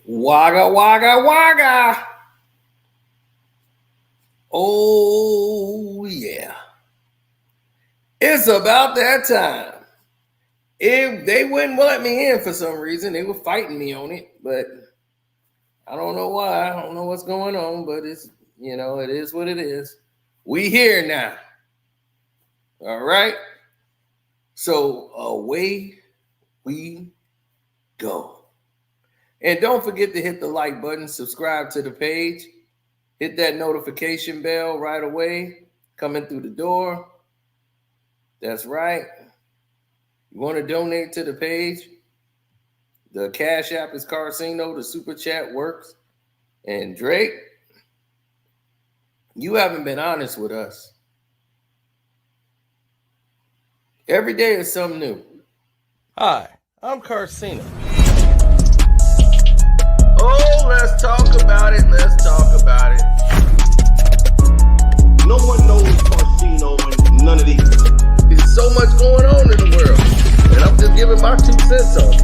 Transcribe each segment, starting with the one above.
Wagga, wagga, wagga. Oh, yeah. It's about that time. If they wouldn't let me in for some reason, they were fighting me on it, but I don't know why. I don't know what's going on, but it is what it is. We here now. All right. So away we go. And don't forget to hit the like button, subscribe to the page, hit that notification bell right away, coming through the door. That's right. You want to donate to the page? The Cash App is Carcino. The Super Chat works. And Drake, you haven't been honest with us. Every day is something new. Hi, I'm Carcino. Oh, let's talk about it. Let's talk about it. No one knows Carcino and none of these. There's so much going on in the world, and I'm just giving my 2 cents on it.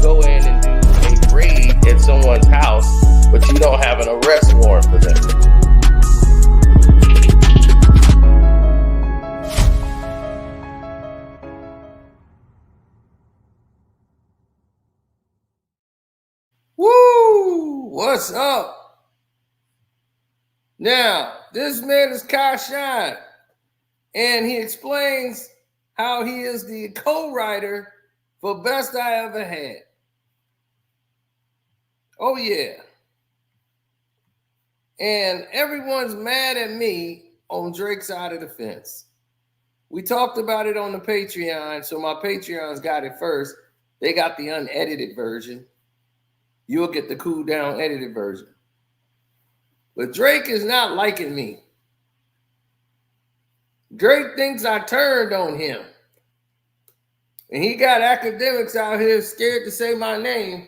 Go in and do a raid at someone's house, but you don't have an arrest warrant for them. Woo! What's up? Now, this man is Kardashian, and he explains how he is the co-writer for Best I Ever Had. Oh, yeah. And everyone's mad at me on Drake's side of the fence. We talked about it on the Patreon, so my Patreons got it first. They got the unedited version. You'll get the cool down edited version. But Drake is not liking me. Drake thinks I turned on him. And he got academics out here scared to say my name,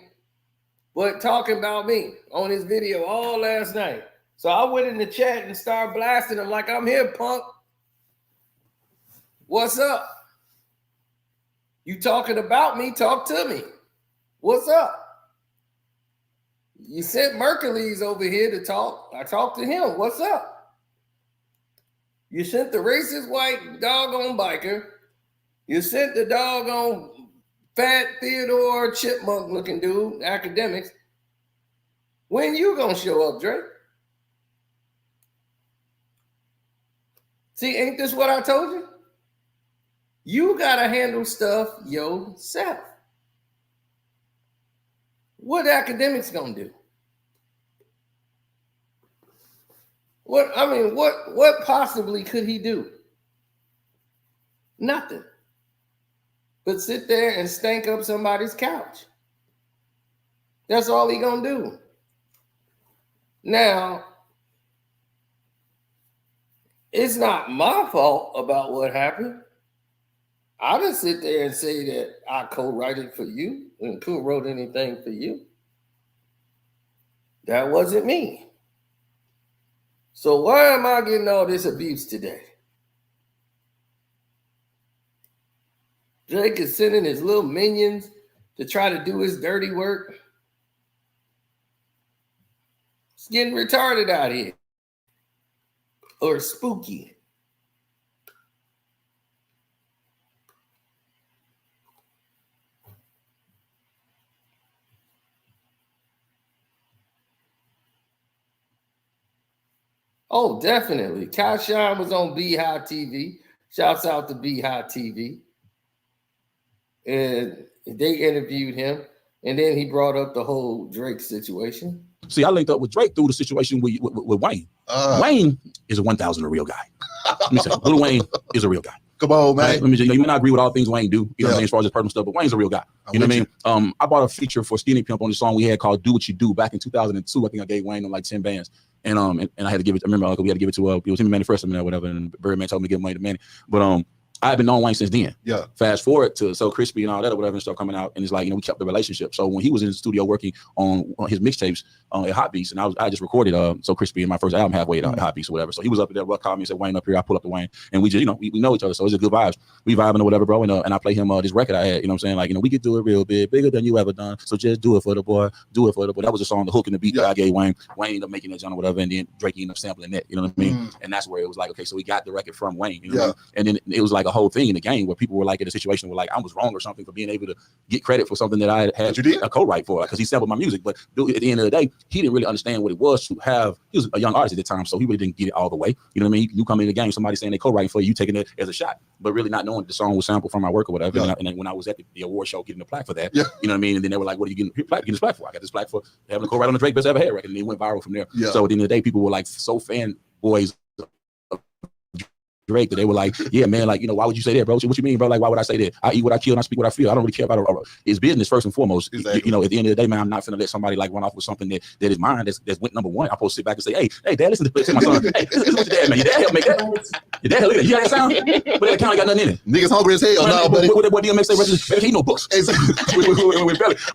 but talking about me on his video all last night. So I went in the chat and started blasting him like, I'm here, punk. What's up? You talking about me, talk to me. What's up? You sent Mercules over here to talk. I talked to him. What's up? You sent the racist white doggone biker. You sent the doggone fat Theodore chipmunk looking dude, academics. When you gonna show up, Drake? See, ain't this what I told you? You gotta handle stuff yourself. What academics gonna do? What possibly could he do? Nothing. But sit there and stank up somebody's couch. That's all he gonna do. Now, it's not my fault about what happened. I didn't sit there and say that I co-wrote for you and co-wrote anything for you. That wasn't me. So why am I getting all this abuse today? Drake is sending his little minions to try to do his dirty work. It's getting retarded out here. Or spooky. Oh, definitely. Kardashian was on Beehive TV. Shouts out to Beehive TV. And they interviewed him. And then he brought up the whole Drake situation. See, I linked up with Drake through the situation with Wayne. Wayne is a 1,000 a real guy. Let me say, Lil Wayne is a real guy. Come on, man. Right? Let me just, you may not agree with all things Wayne do, you know what I mean, as far as his personal stuff, but Wayne's a real guy. You know what I mean? I bought a feature for Skinny Pimp on the song we had called Do What You Do back in 2002. I think I gave Wayne like 10 bands. And I had to give it, I remember we had to give it to, it was him and Manny First or whatever, and Birdman told me to give Wayne to Manny. But I've been knowing Wayne since then. Yeah. Fast forward to So Crispy and all that or whatever and stuff coming out, and it's like, you know, we kept the relationship. So when he was in the studio working on his mixtapes at Hot Beats, and I just recorded So Crispy in my first album halfway at Hot Beats or whatever. So he was up there, called me and said, Wayne up here. I pull up to Wayne, and we just, you know, we know each other, so it's a good vibes. We vibing or whatever, bro. And I play him this record I had. You know what I'm saying? Like, you know, we could do it real big, bigger than you ever done. So just do it for the boy, do it for the boy. That was a song, the hook and the beat that I gave Wayne. Wayne ended up making that genre or whatever, and then Drake ended up sampling that. You know what I mean? And that's where it was like, okay, so we got the record from Wayne. You know what I mean? And then it was like a whole thing in the game where people were like in a situation where like I was wrong or something for being able to get credit for something that I had a co-write for, because he sampled my music. But at the end of the day, he didn't really understand what it was to have. He was a young artist at the time, so he really didn't get it all the way. You know what I mean? You come in the game, somebody saying they co-writing for you, taking it as a shot, but really not knowing that the song was sampled from my work or whatever. And then when I was at the award show getting the plaque for that, you know what I mean? And then they were like, "What are you getting this plaque for?" I got this plaque for having a co-write on the Drake Best Ever Had record, and it went viral from there. So at the end of the day, people were like so fanboys Drake that they were like, yeah, man, like, you know, why would you say that, bro? What you mean, bro? Like, why would I say that? I eat what I kill and I speak what I feel. I don't really care about it. It's business first and foremost. You know, at the end of the day, man, I'm not finna let somebody like run off with something that is mine, that's went number one. I'm supposed to sit back and say, hey, dad, listen to my son. Hey, listen to what your dad, man. Your dad helped make that. Your dad, look at that. You hear that sound? But that kind of got nothing in it. Niggas hungry as hell. No, buddy. What that boy DMX say? Baby, he no books.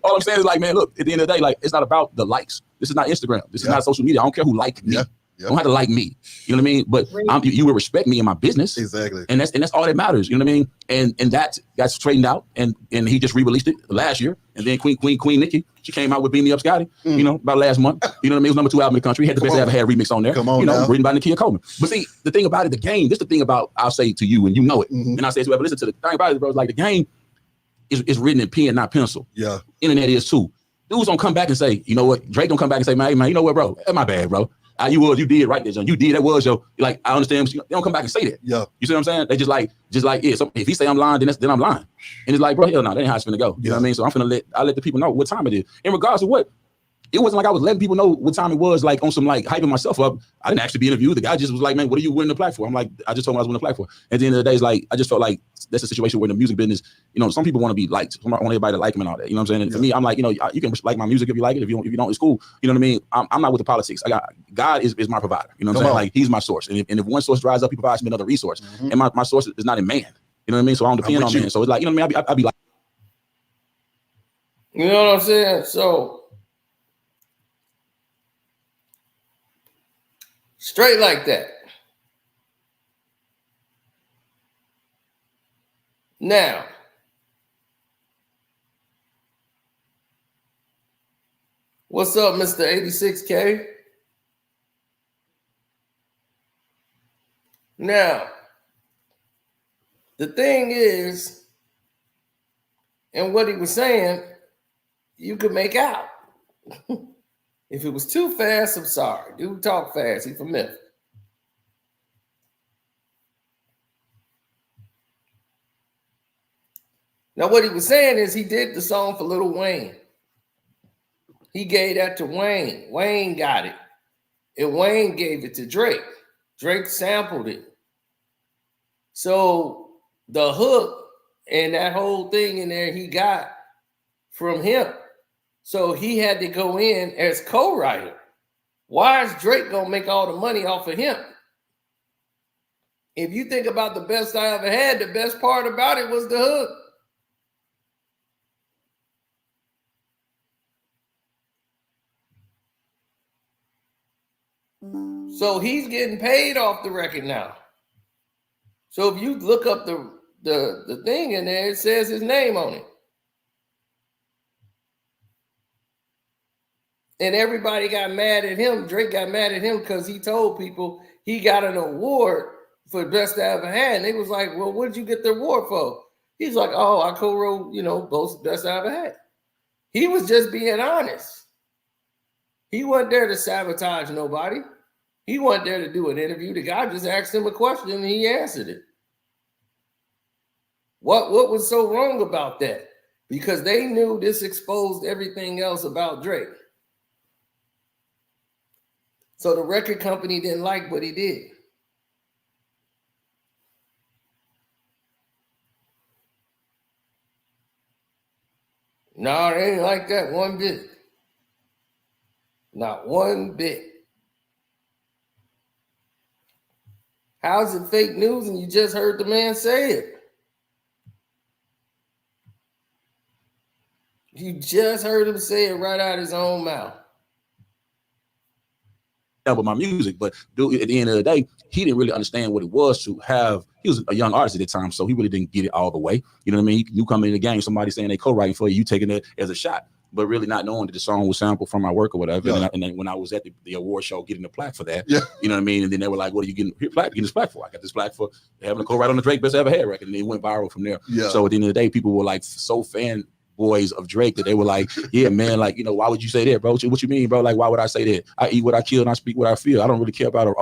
All I'm saying is like, man, look, at the end of the day, like, it's not about the likes. This is not Instagram. This is not social media. I don't care who liked me. You don't have to like me. You know what I mean? But you will respect me in my business. Exactly. And that's all that matters. You know what I mean? And that got straightened out. And he just re-released it last year. And then Queen Nicki, she came out with Beam Me Up Scotty, you know, about last month. You know what I mean? It was #2 album in the country. He had the Best Ever Had remix on there. Come on, you know, now. written by Nakia Coleman. But see, the thing about it, the game, this is the thing about, I'll say to you, and you know it. And I say to whoever listen to the thing about it, bro, it's like the game is written in pen, not pencil. Yeah. Internet is too. Dudes don't come back and say, you know what? Drake don't come back and say, man, you know what, bro? That's my bad, bro. You did right there, John. You did, that was your, like, I understand. They don't come back and say that. Yeah. You see what I'm saying? They just like, yeah. So if he say I'm lying, then I'm lying. And it's like, bro, hell no, that ain't how it's finna go. You know what I mean? So I'll let the people know what time it is. In regards to what, it wasn't like I was letting people know what time it was, like on some like hyping myself up. I didn't actually be interviewed. The guy just was like, man, what are you winning the plaque for? I'm like, I just told him I was winning the plaque for. At the end of the day, it's like, I just felt like that's a situation where the music business, you know, some people want to be liked. I want everybody to like them and all that. You know what I'm saying? And for me, I'm like, you know, you can like my music if you like it. If you don't, it's cool. You know what I mean? I'm not with the politics. God is my provider. You know what I'm saying? Like, he's my source. And if one source dries up, he provides me another resource. And my source is not in man. You know what I mean? So I don't depend on man. So it's like, you know what I mean? I'll be like, you know what I'm saying? So straight like that. Now, what's up, Mr. 86K? Now, the thing is, and what he was saying, you could make out. If it was too fast, I'm sorry. Dude talk fast. He from Memphis. Now, what he was saying is he did the song for Lil Wayne. He gave that to Wayne. Wayne got it. And Wayne gave it to Drake. Drake sampled it. So the hook and that whole thing in there he got from him. So he had to go in as co-writer. Why is Drake gonna make all the money off of him? If you think about the best I ever had, the best part about it was the hook. So he's getting paid off the record now. So if you look up the thing in there, it says his name on it. And everybody got mad at him. Drake got mad at him because he told people he got an award for best I ever had. And they was like, well, what did you get the award for? He's like, oh, I co-wrote, you know, both best I ever had. He was just being honest. He wasn't there to sabotage nobody. He wasn't there to do an interview. The guy just asked him a question and he answered it. What was so wrong about that? Because they knew this exposed everything else about Drake. So the record company didn't like what he did. No, they ain't like that one bit. Not one bit. How's it fake news and you just heard the man say it? You just heard him say it right out of his own mouth. With my music, but dude, at the end of the day, he didn't really understand what it was to have. He was a young artist at the time, so he really didn't get it all the way. You know what I mean? You come in the game, somebody saying they co-writing for you, you taking it as a shot, but really not knowing that the song was sampled from my work or whatever. Yeah. And then when I was at the award show getting the plaque for that, Yeah. you know what I mean? And then they were like, "What are you getting this plaque for?" I got this plaque for having a co-write on the Drake Best Ever Had record, and it went viral from there. Yeah. So at the end of the day, people were like so fan boys of Drake that they were like, yeah, man, like, you know, why would you say that, bro? What you mean, bro? Like, why would I say that? I eat what I kill and I speak what I feel. I don't really care about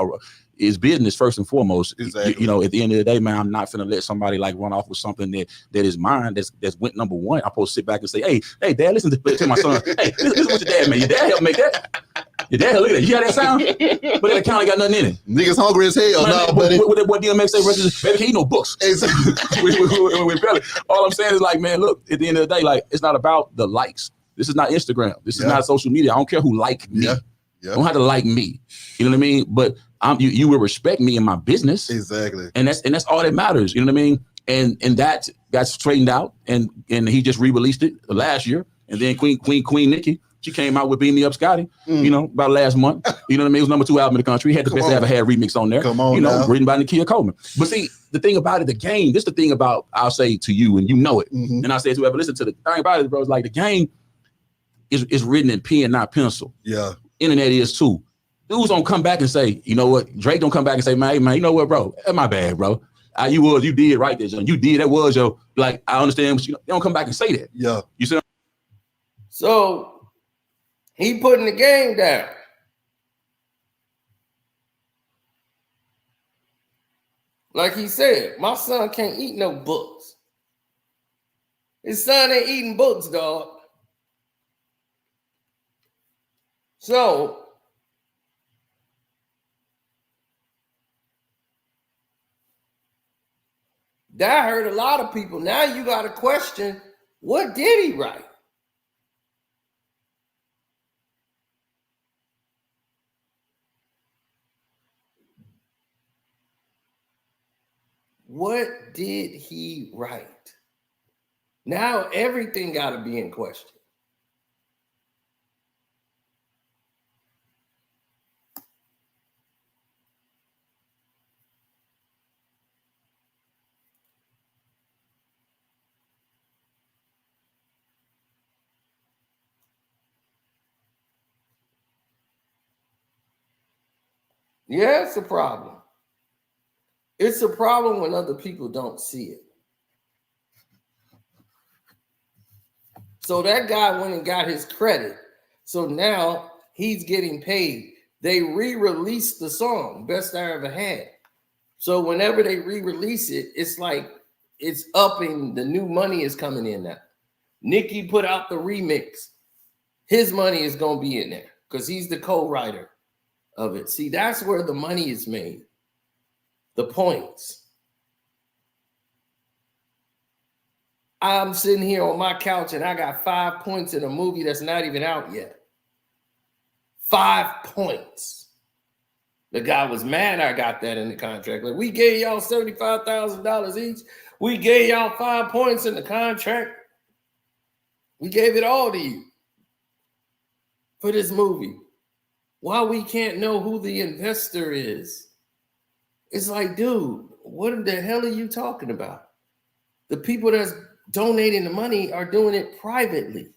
it's business first and foremost. Exactly. You know, at the end of the day, man, I'm not finna let somebody like run off with something that is mine. That's went number one. I'm supposed to sit back and say, hey, dad, listen to my son. Hey, listen what your dad made. Your dad helped make that. Your dad, look at that. You hear that sound? But that account ain't got nothing in it. Niggas hungry as hell. Man, No, buddy. What DMX say? Baby, he no books. Exactly. All I'm saying is like, man, look, at the end of the day, like, it's not about the likes. This is not Instagram. This is not social media. I don't care who like me. Yeah. You don't have to like me. You know what I mean? But you will respect me in my business. Exactly. And that's all that matters. You know what I mean? And that got straightened out. And he just re-released it last year. And then Queen Nicki, she came out with Beam Me Up Scotty, you know, about last month. You know what I mean? It was number 2 album in the country. He had the Best Ever Had remix on there. Come on, you know, now. written by Nakia Coleman. But see, the thing about it, the game, this is the thing about, I'll say to you, and you know it. Mm-hmm. And I say to whoever listen to the thing about it, bro, it's like the game is written in pen, not pencil. Yeah. Internet is too. Dudes don't come back and say, you know what? Drake don't come back and say, man, you know what, bro? That's my bad, bro. You did right there, John. You did. That was your, like, I understand, but they don't come back and say that. Yeah. You see? So he putting the game down. Like he said, my son can't eat no books. His son ain't eating books, dog. So that hurt a lot of people. Now you got to question, what did he write? What did he write? Now everything got to be in question. Yeah, it's a problem. It's a problem when other people don't see it. So that guy went and got his credit. So now he's getting paid. They re-released the song, Best I Ever Had. So whenever they re-release it, it's like it's upping. The new money is coming in now. Nicki put out the remix. His money is going to be in there because he's the co-writer of it. See, that's where the money is made. The points. I'm sitting here on my couch and I got 5 points in a movie that's not even out yet. 5 points. The guy was mad I got that in the contract. Like, we gave y'all $75,000 each. We gave y'all 5 points in the contract. We gave it all to you for this movie. Why we can't know who the investor is? It's like, dude, what the hell are you talking about? The people that's donating the money are doing it privately.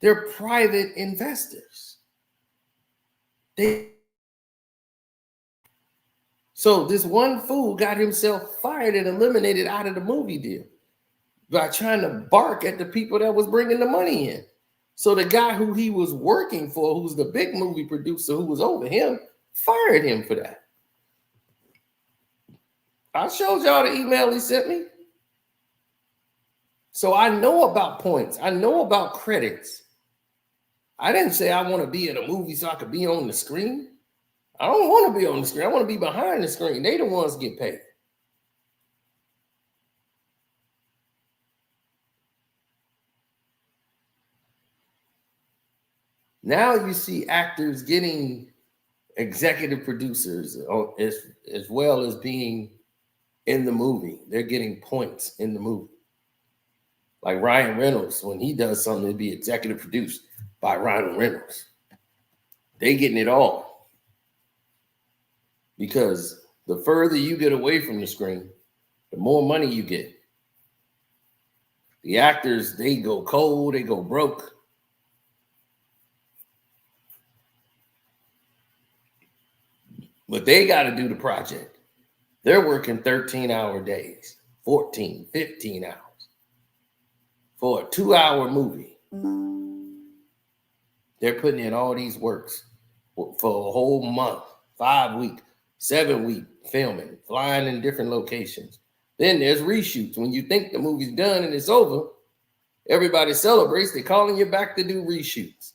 They're private investors. So this one fool got himself fired and eliminated out of the movie deal by trying to bark at the people that was bringing the money in. So the guy who he was working for, who's the big movie producer who was over him, fired him for that. I showed y'all the email he sent me. So I know about points. I know about credits. I didn't say I want to be in a movie so I could be on the screen. I don't want to be on the screen. I want to be behind the screen. They the ones get paid. Now you see actors getting executive producers as well as being in the movie. They're getting points in the movie. Like Ryan Reynolds, when he does something, it'd be executive produced by Ryan Reynolds. They getting it all. Because the further you get away from the screen, the more money you get. The actors, they go cold, they go broke. But they got to do the project. They're working 13-hour days, 14, 15 hours for a 2-hour movie. They're putting in all these works for a whole month, 5-week, 7-week filming, flying in different locations. Then there's reshoots. When you think the movie's done and it's over, everybody celebrates. They're calling you back to do reshoots.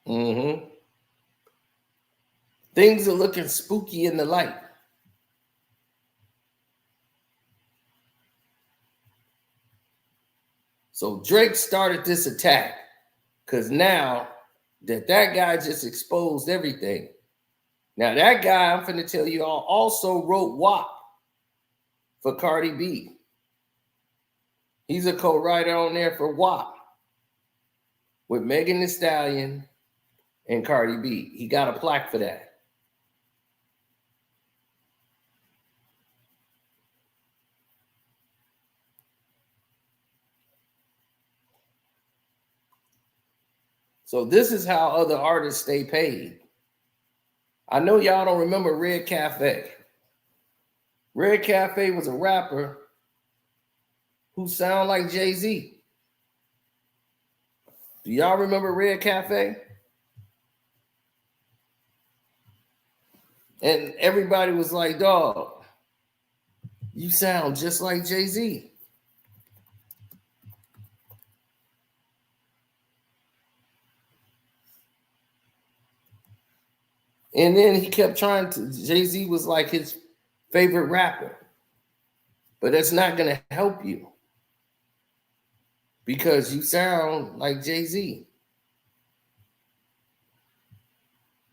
Mm-hmm. Things are looking spooky in the light. So Drake started this attack because now that guy just exposed everything. Now that guy, I'm finna tell you all, also wrote WAP for Cardi B. He's a co-writer on there for WAP with Megan Thee Stallion and Cardi B. He got a plaque for that. So this is how other artists stay paid. I know y'all don't remember Red Cafe. Red Cafe was a rapper who sound like Jay-Z. Do y'all remember Red Cafe? And everybody was like, dog, you sound just like Jay-Z. And then he kept trying to, Jay-Z was like his favorite rapper. But that's not going to help you because you sound like Jay-Z.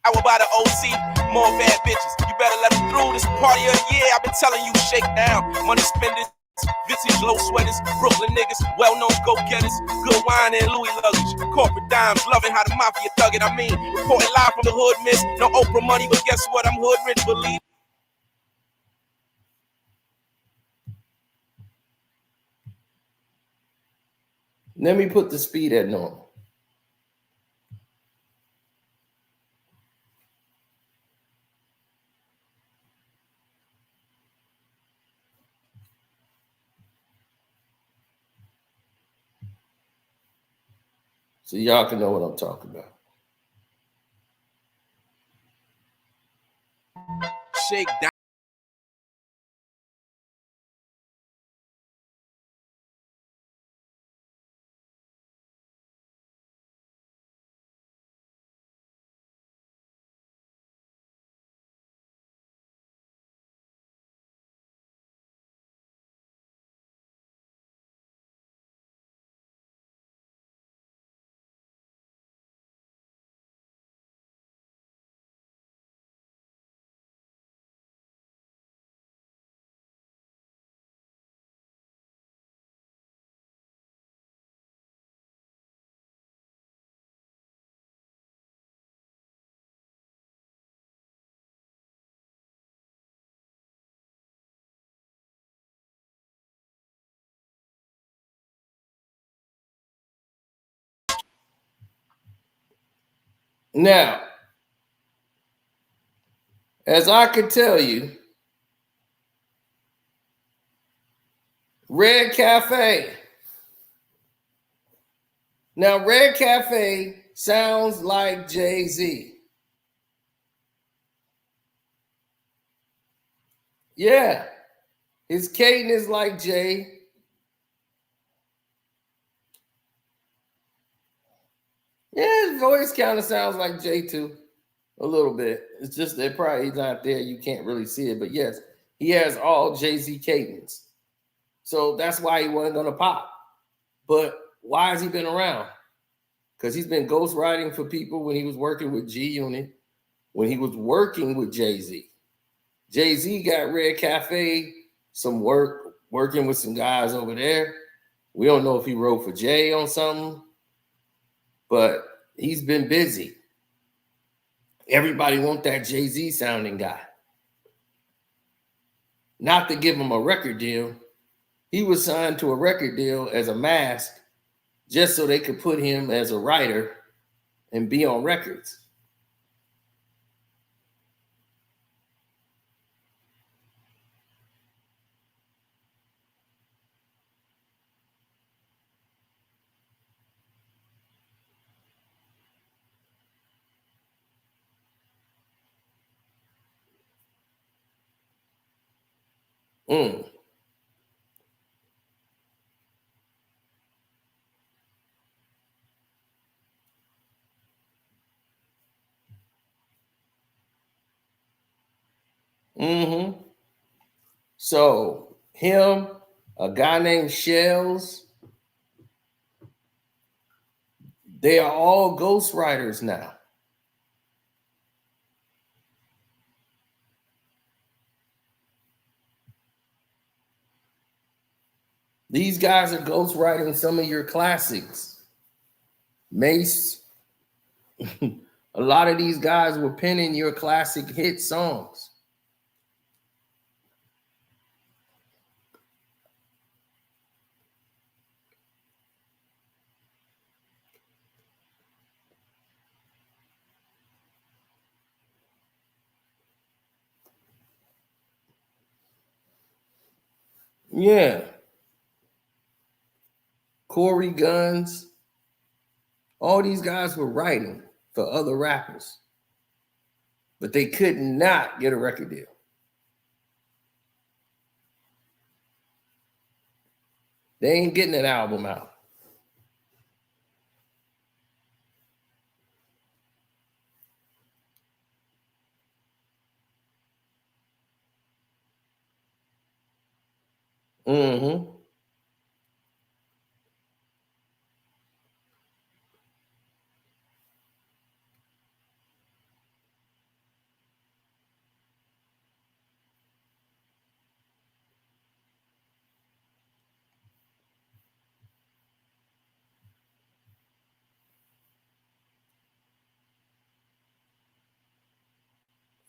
I will buy the OC, more bad bitches. You better let them through this party of the year. I've been telling you, shake down. Money spenders, vintage low sweaters, Brooklyn niggas, well-known go-getters, good wine and Louis luggage, corporate dimes, loving how the mafia thug it. I mean, reporting live from the hood, miss. No Oprah money, but guess what? I'm hood rich, believe. Let me put the speed at normal. So y'all can know what I'm talking about. Shake down. Now, as I could tell you, Red Cafe. Now, Red Cafe sounds like Jay-Z. Yeah, his cadence is like Jay. Yeah, his voice kind of sounds like Jay too. A little bit. It's just that probably he's not there. You can't really see it. But yes, he has all Jay-Z cadence. So that's why he wasn't going to pop. But why has he been around? Because he's been ghostwriting for people when he was working with G Unit, when he was working with Jay-Z. Jay-Z got Red Cafe, some work, working with some guys over there. We don't know if he wrote for Jay on something, but he's been busy. Everybody want that Jay-Z sounding guy. Not to give him a record deal. He was signed to a record deal as a mask just so they could put him as a writer and be on records. Mm. Mm-hmm. So him, a guy named Shells, they are all ghostwriters now. These guys are ghostwriting some of your classics. Mace, a lot of these guys were penning your classic hit songs. Yeah. Corey Guns, all these guys were writing for other rappers, but they could not get a record deal. They ain't getting an album out. Mm-hmm.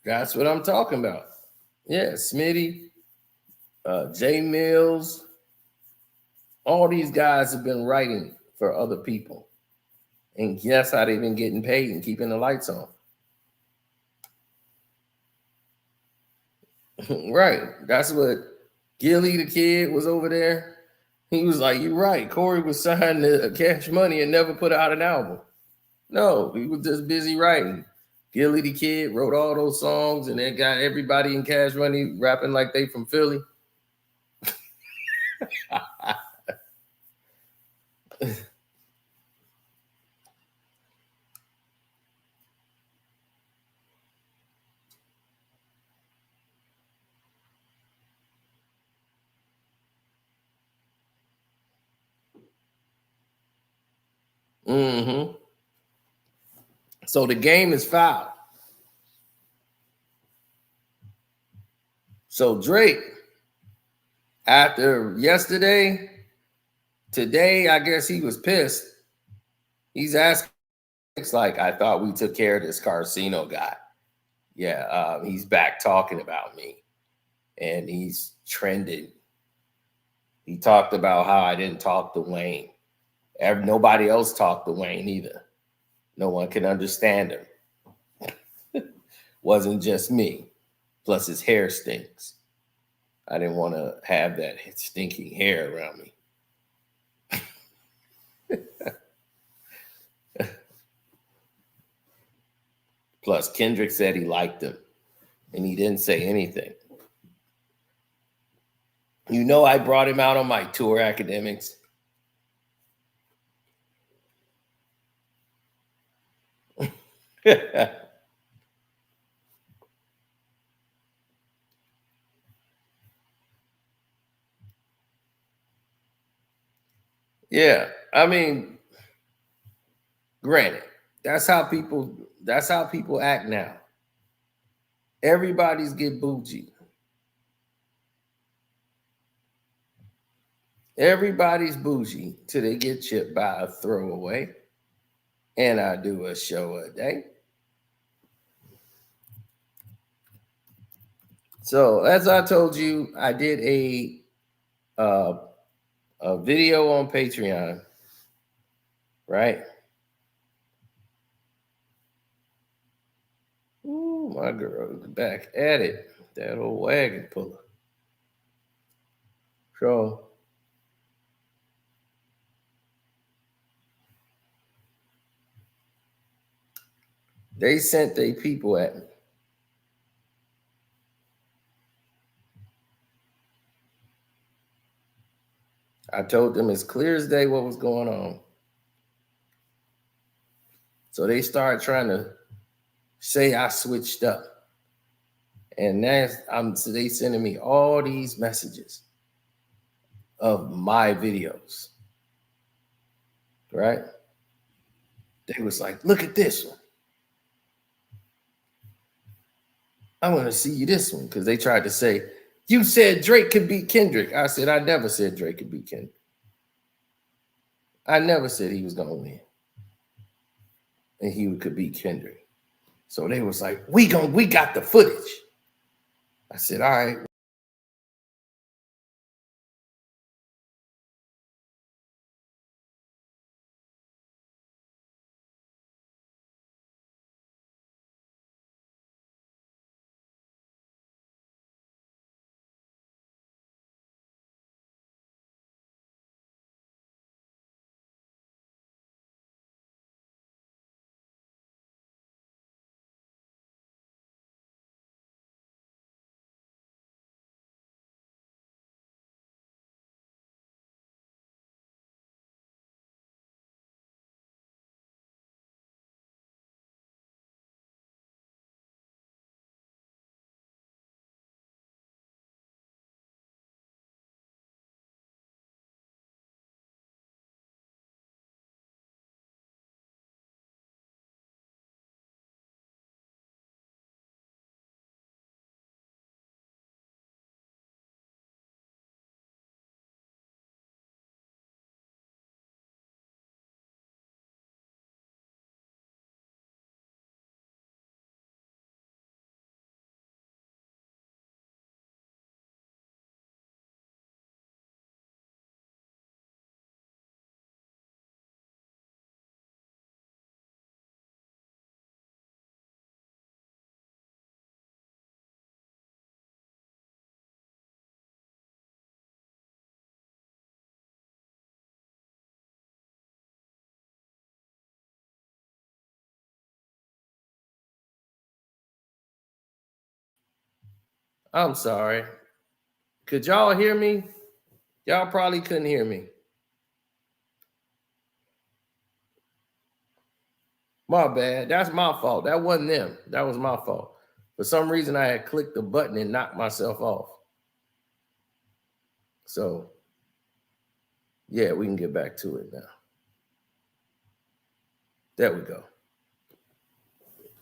That's what I'm talking about. Yeah, Smitty, Jay Mills, all these guys have been writing for other people. And guess how they've been getting paid and keeping the lights on. Right. That's what Gilly the Kid was over there. He was like, you're right. Corey was signed to Cash Money and never put out an album. No, he was just busy writing. Gilly the Kid wrote all those songs and they got everybody in Cash Money rapping like they from Philly. Mm-hmm. So the game is foul. So Drake, after yesterday, today, I guess he was pissed. He's asking, it's like, I thought we took care of this Carcino guy. Yeah, he's back talking about me. And he's trending. He talked about how I didn't talk to Wayne. Nobody else talked to Wayne either. No one can understand him. Wasn't just me. Plus his hair stinks. I didn't want to have that stinking hair around me. Plus Kendrick said he liked him and he didn't say anything. You know, I brought him out on my tour academics. Yeah, I mean, granted, that's how people act now. Everybody's get bougie. Everybody's bougie till they get chipped by a throwaway. And I do a show a day. So as I told you, I did a video on Patreon, right? Ooh, my girl is back at it. That old wagon puller. So they sent their people at me. I told them as clear as day what was going on. So they started trying to say I switched up. And so they sending me all these messages of my videos. Right? They was like, look at this one. I want to see you this one. Because they tried to say, you said Drake could beat Kendrick. I said, I never said Drake could beat Kendrick. I never said he was going to win. And he could beat Kendrick. So they was like, we got the footage. I said, all right. I'm sorry. Could y'all hear me? Y'all probably couldn't hear me. My bad. That's my fault. That wasn't them. That was my fault. For some reason, I had clicked the button and knocked myself off. So, yeah, we can get back to it now. There we go.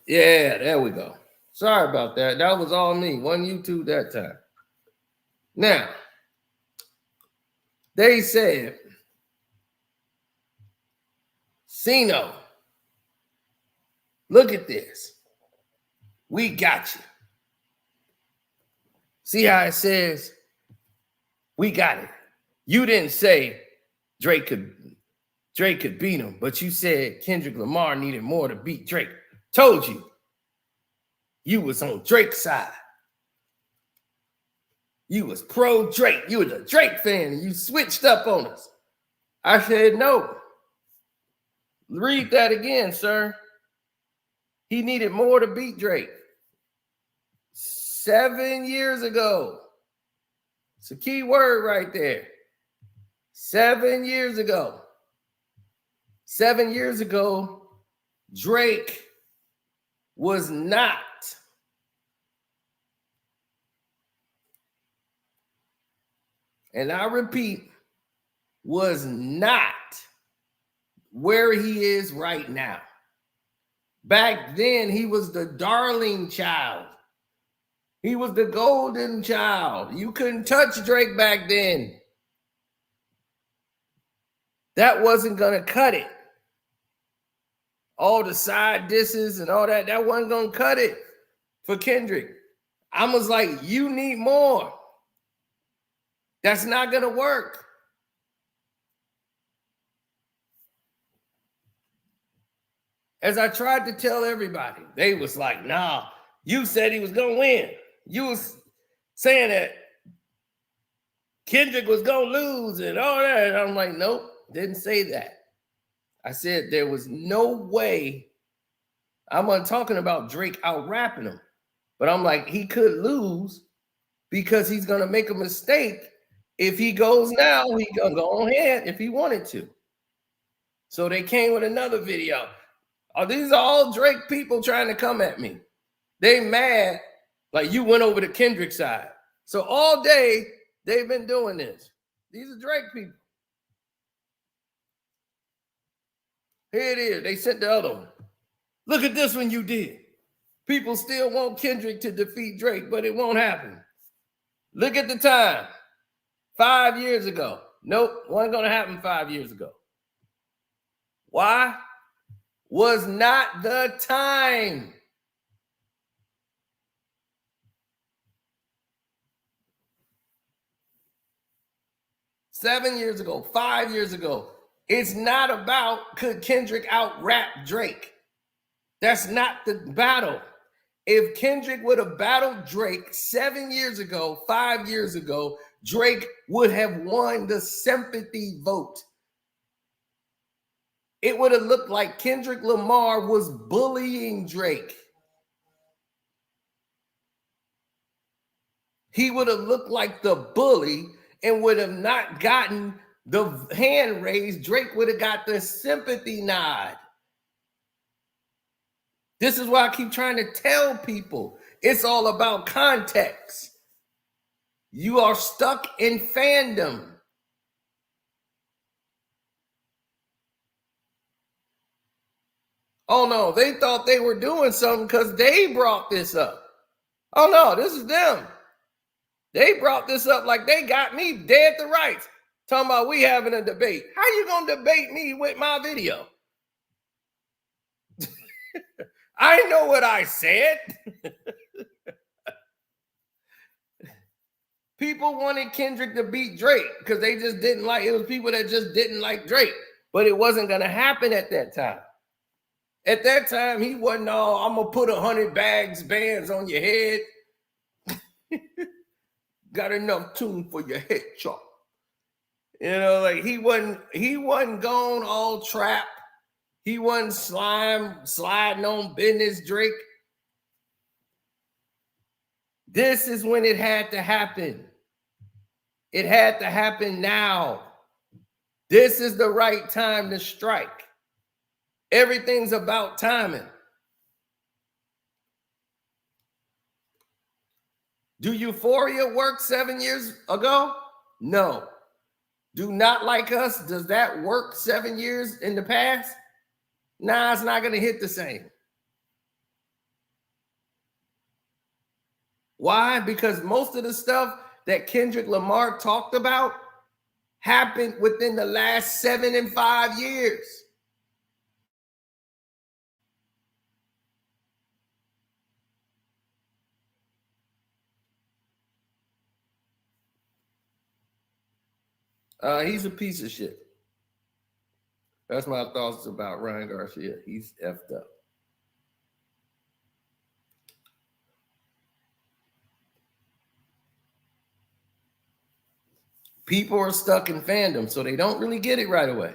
Yeah, there we go. Sorry about that. That was all me. One YouTube that time. Now, they said, Sino, look at this. We got you. See how it says, we got it. You didn't say Drake could beat him, but you said Kendrick Lamar needed more to beat Drake. Told you. You was on Drake's side. You was pro Drake. You was a Drake fan and you switched up on us. I said, no. Read that again, sir. He needed more to beat Drake. 7 years ago. It's a key word right there. 7 years ago. 7 years ago, Drake was not and I repeat, was not where he is right now. Back then, he was the darling child. He was the golden child. You couldn't touch Drake back then. That wasn't going to cut it. All the side disses and all that, that wasn't going to cut it for Kendrick. I was like, you need more. That's not going to work. As I tried to tell everybody, they was like, nah, you said he was going to win. You was saying that Kendrick was going to lose and all that. And I'm like, nope, didn't say that. I said there was no way. I'm not talking about Drake out rapping him, but I'm like, he could lose because he's going to make a mistake. If he goes now, he going to go ahead if he wanted to. So they came with another video. Oh, these are all Drake people trying to come at me. They mad like you went over to Kendrick's side. So all day they've been doing this. These are Drake people. Here it is. They sent the other one. Look at this one you did. People still want Kendrick to defeat Drake, but it won't happen. Look at the time. 5 years ago. Nope, wasn't going to happen 5 years ago. Why? Was not the time. Seven years ago, 5 years ago. It's not about could Kendrick out-rap Drake. That's not the battle. If Kendrick would have battled Drake 7 years ago, 5 years ago, Drake would have won the sympathy vote. It would have looked like Kendrick Lamar was bullying Drake. He would have looked like the bully and would have not gotten the hand raised. Drake would have got the sympathy nod. This is why I keep trying to tell people it's all about context. You are stuck in fandom. Oh no, they thought they were doing something because they brought this up. Oh no, this is them. They brought this up like they got me dead to rights. Talking about we having a debate. How you gonna debate me with my video? I know what I said. People wanted Kendrick to beat Drake because they just didn't like, it was people that just didn't like Drake, but it wasn't going to happen at that time. At that time, he wasn't all, I'm going to put 100 bands on your head. Got enough tune for your head chop. You know, like he wasn't going all trap. He wasn't sliding on business Drake. This is when it had to happen. It had to happen now. This is the right time to strike. Everything's about timing. Do Euphoria work 7 years ago? No. Do Not Like Us, does that work 7 years in the past? Nah, it's not going to hit the same. Why? Because most of the stuff that Kendrick Lamar talked about happened within the last 7 and 5 years. He's a piece of shit. That's my thoughts about Ryan Garcia. He's effed up. People are stuck in fandom, so they don't really get it right away.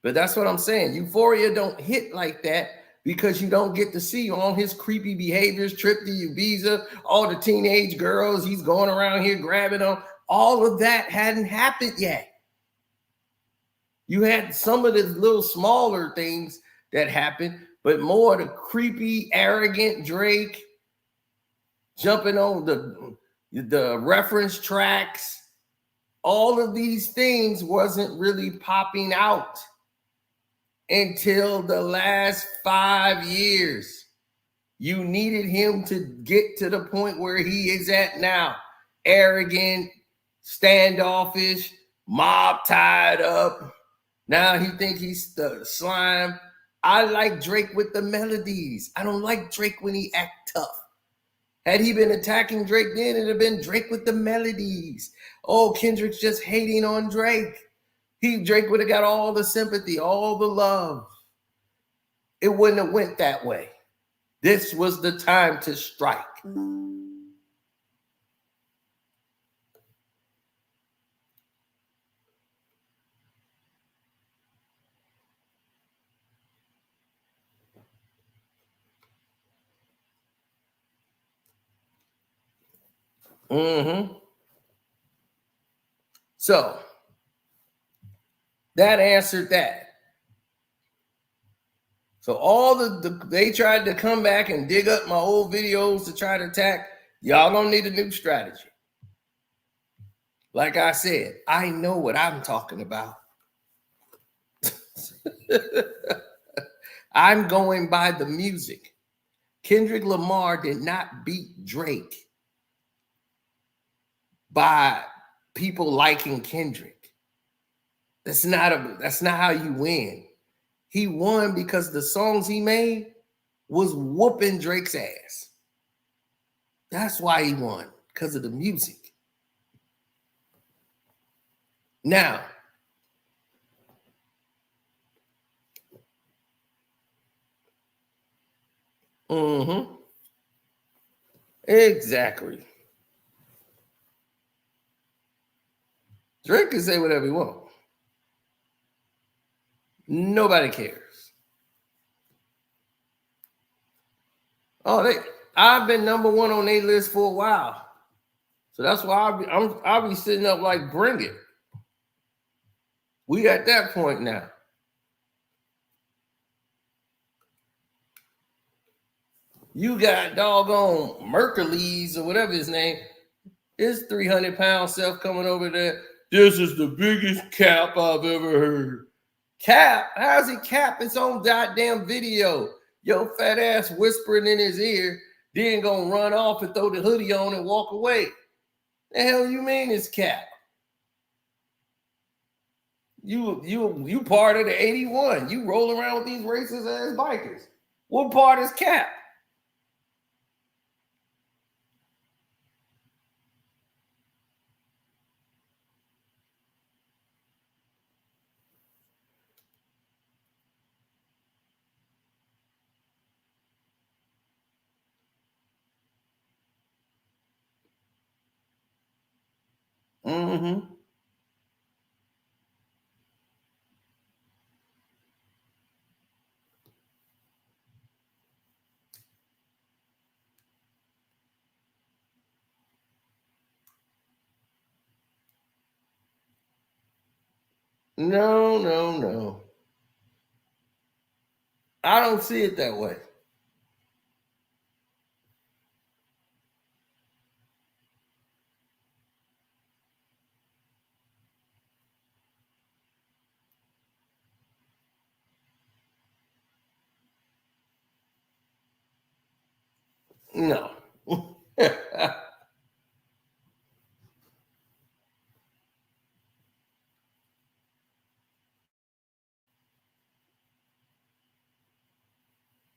But that's what I'm saying. Euphoria don't hit like that because you don't get to see all his creepy behaviors, trip to Ibiza, all the teenage girls he's going around here grabbing on. All of that hadn't happened yet. You had some of the little smaller things that happened, but more the creepy, arrogant Drake jumping on the reference tracks, all of these things wasn't really popping out until the last 5 years. You needed him to get to the point where he is at now. Arrogant, standoffish, mob tied up. Now he think he's the slime. I like Drake with the melodies. I don't like Drake when he act tough. Had he been attacking Drake then, it'd have been Drake with the melodies. Oh, Kendrick's just hating on Drake. Drake would have got all the sympathy, all the love. It wouldn't have went that way. This was the time to strike. So that answered that. So all they tried to come back and dig up my old videos to try to attack. Y'all don't need a new strategy. Like I said, I know what I'm talking about. I'm going by the music. Kendrick Lamar did not beat Drake by people liking Kendrick. That's not how you win. He won because the songs he made was whooping Drake's ass. That's why he won, because of the music. Now, exactly. Drake can say whatever he wants. Nobody cares. Oh, I've been number one on their list for a while. So that's why I'll be sitting up like, bring it. We at that point now. You got doggone Mercules or whatever his name. His 300-pound self coming over there. This is the biggest cap I've ever heard. Cap? How's he cap his own goddamn video? Yo, fat ass whispering in his ear, then gonna run off and throw the hoodie on and walk away. The hell you mean it's cap? You part of the 81. You roll around with these racist ass bikers. What part is cap? No. I don't see it that way. No.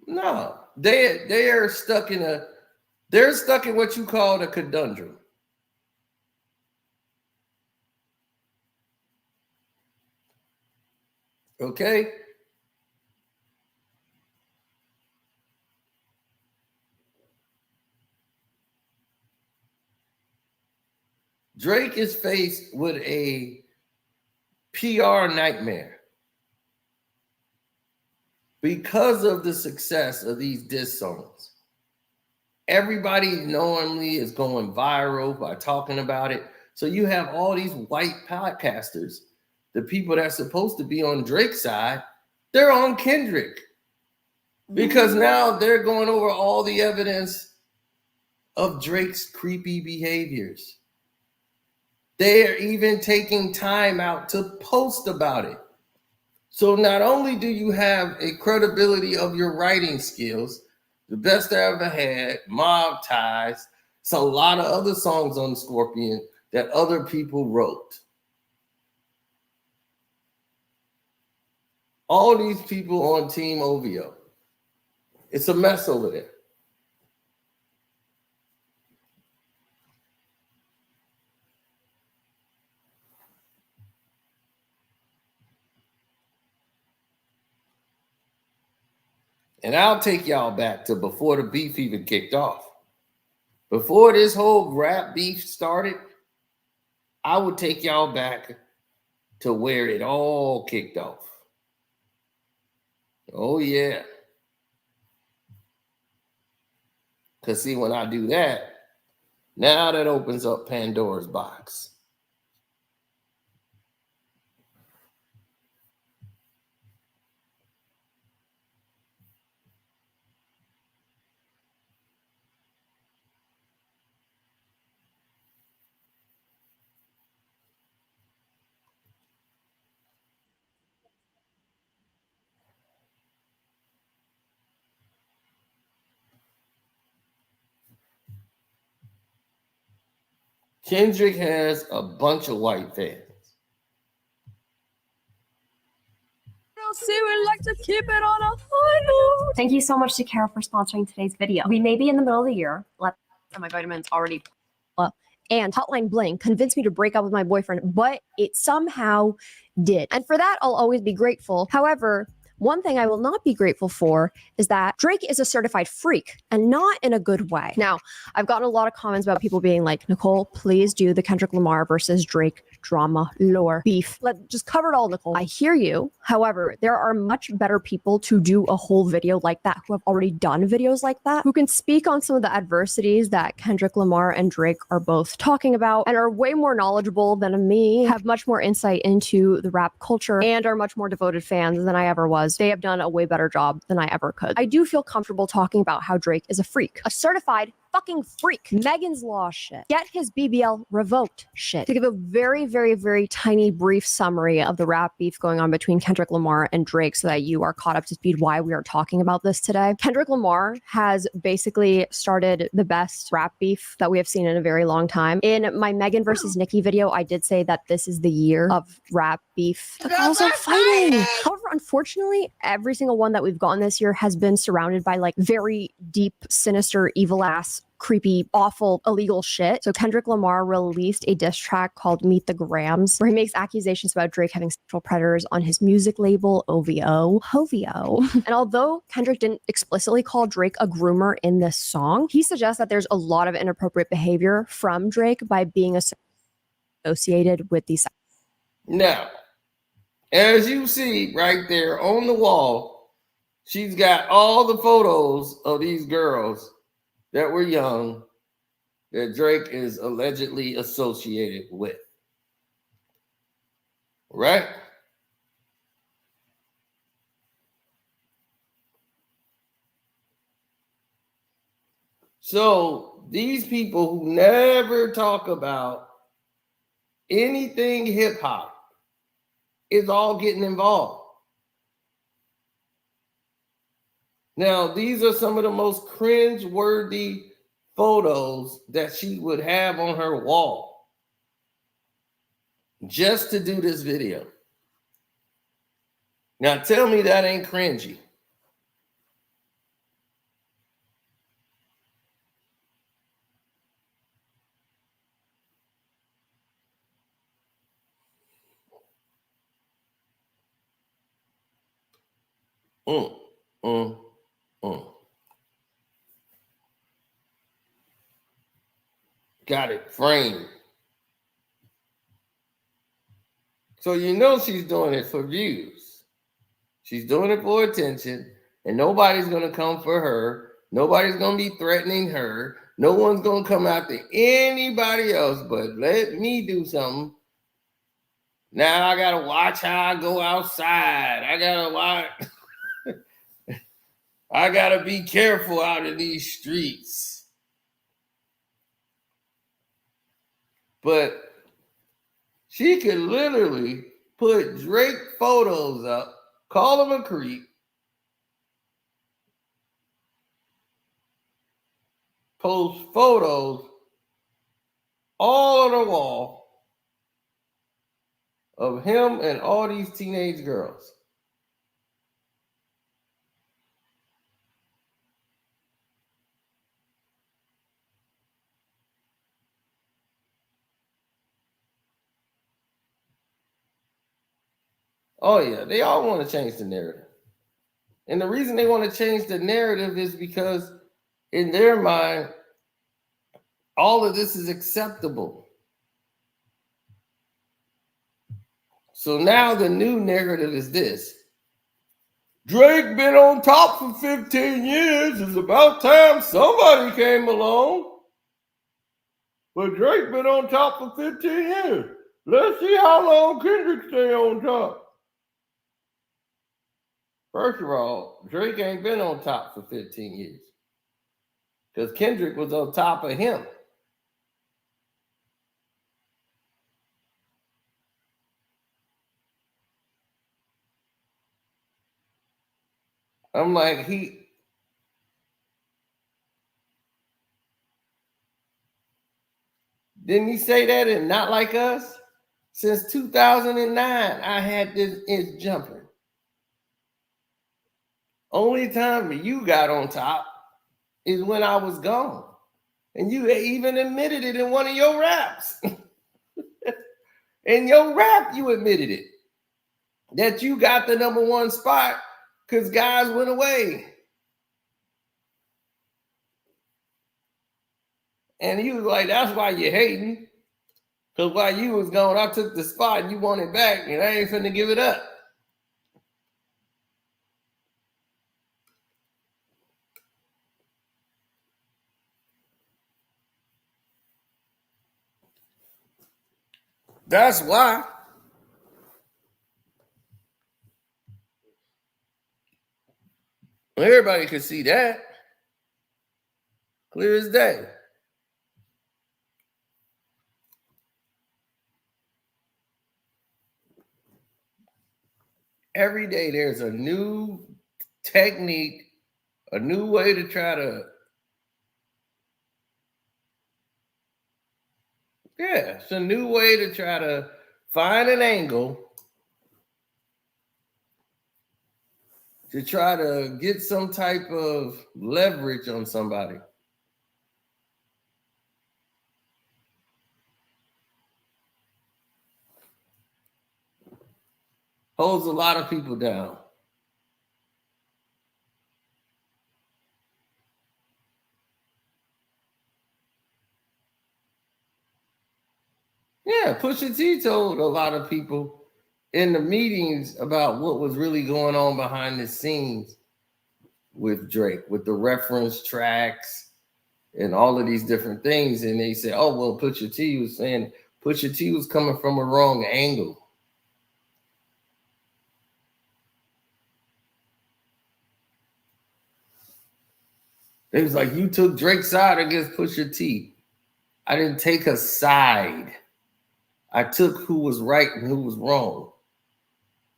No. They're stuck in what you call a conundrum. Okay? Drake is faced with a PR nightmare because of the success of these diss songs. Everybody normally is going viral by talking about it. So you have all these white podcasters, the people that's supposed to be on Drake's side, they're on Kendrick. Because now they're going over all the evidence of Drake's creepy behaviors. They're even taking time out to post about it. So not only do you have a credibility of your writing skills, the best I ever had, Mob Ties, it's a lot of other songs on Scorpion that other people wrote. All these people on Team OVO. It's a mess over there. And I'll take y'all back to before the beef even kicked off. Before this whole rap beef started, I would take y'all back to where it all kicked off. Oh, yeah. Because see, when I do that, now that opens up Pandora's box. Kendrick has a bunch of white fans. Like to keep it on a high note. Thank you so much to Kara for sponsoring today's video. We may be in the middle of the year. My vitamins already up. And Hotline Bling convinced me to break up with my boyfriend, but it somehow did. And for that, I'll always be grateful. However, one thing I will not be grateful for is that Drake is a certified freak, and not in a good way. Now, I've gotten a lot of comments about people being like, Nicole, please do the Kendrick Lamar versus Drake drama, lore, beef. Just cover it all, Nicole. I hear you. However, there are much better people to do a whole video like that, who have already done videos like that, who can speak on some of the adversities that Kendrick Lamar and Drake are both talking about, and are way more knowledgeable than me, have much more insight into the rap culture, and are much more devoted fans than I ever was. They have done a way better job than I ever could. I do feel comfortable talking about how Drake is a freak, a certified fucking freak. Megan's Law shit. Get his BBL revoked shit. To give a very, very, very tiny brief summary of the rap beef going on between Kendrick Lamar and Drake so that you are caught up to speed why we are talking about this today. Kendrick Lamar has basically started the best rap beef that we have seen in a very long time. In my Megan versus Nicki video, I did say that this is the year of rap beef. The girls are fighting. However, unfortunately, every single one that we've gotten this year has been surrounded by like very deep, sinister, evil ass, creepy, awful, illegal shit. So Kendrick Lamar released a diss track called Meet the Grams, where he makes accusations about Drake having sexual predators on his music label, OVO. And although Kendrick didn't explicitly call Drake a groomer in this song, he suggests that there's a lot of inappropriate behavior from Drake by being associated with these. Now, as you see right there on the wall, she's got all the photos of these girls that were young that Drake is allegedly associated with. Right? So these people who never talk about anything hip hop is all getting involved. Now, these are some of the most cringe-worthy photos that she would have on her wall just to do this video. Now, tell me that ain't cringy. Got it framed. So you know she's doing it for views. She's doing it for attention, and nobody's going to come for her. Nobody's going to be threatening her. No one's going to come after anybody else, but let me do something. Now I got to watch how I go outside. I got to watch. I got to be careful out in these streets. But She could literally put Drake photos up, call him a creep, post photos all on the wall of him and all these teenage girls. Oh, yeah, they all want to change the narrative. And the reason they want to change the narrative is because in their mind, all of this is acceptable. So now the new narrative is this. Drake been on top for 15 years. It's about time somebody came along. But Drake been on top for 15 years. Let's see how long Kendrick stay on top. First of all, Drake ain't been on top for 15 years. Because Kendrick was on top of him. I'm like, didn't he say that in Not Like Us? Since 2009, I had this is jumping. Only time you got on top is when I was gone. And you even admitted it in one of your raps. In your rap, you admitted it. That you got the number one spot because guys went away. And you was like, that's why you're hating. Because while you was gone, I took the spot and you want it back, and I ain't finna give it up. That's why. Everybody could see that. Clear as day. Every day there's a new technique, a new way to try to, it's a new way to try to find an angle to try to get some type of leverage on somebody. Holds a lot of people down. Yeah, Pusha T told a lot of people in the meetings about what was really going on behind the scenes with Drake, with the reference tracks and all of these different things. And they said, oh, well, Pusha T was saying Pusha T was coming from a wrong angle. It was like, you took Drake's side against Pusha T. I didn't take a side. I took who was right and who was wrong.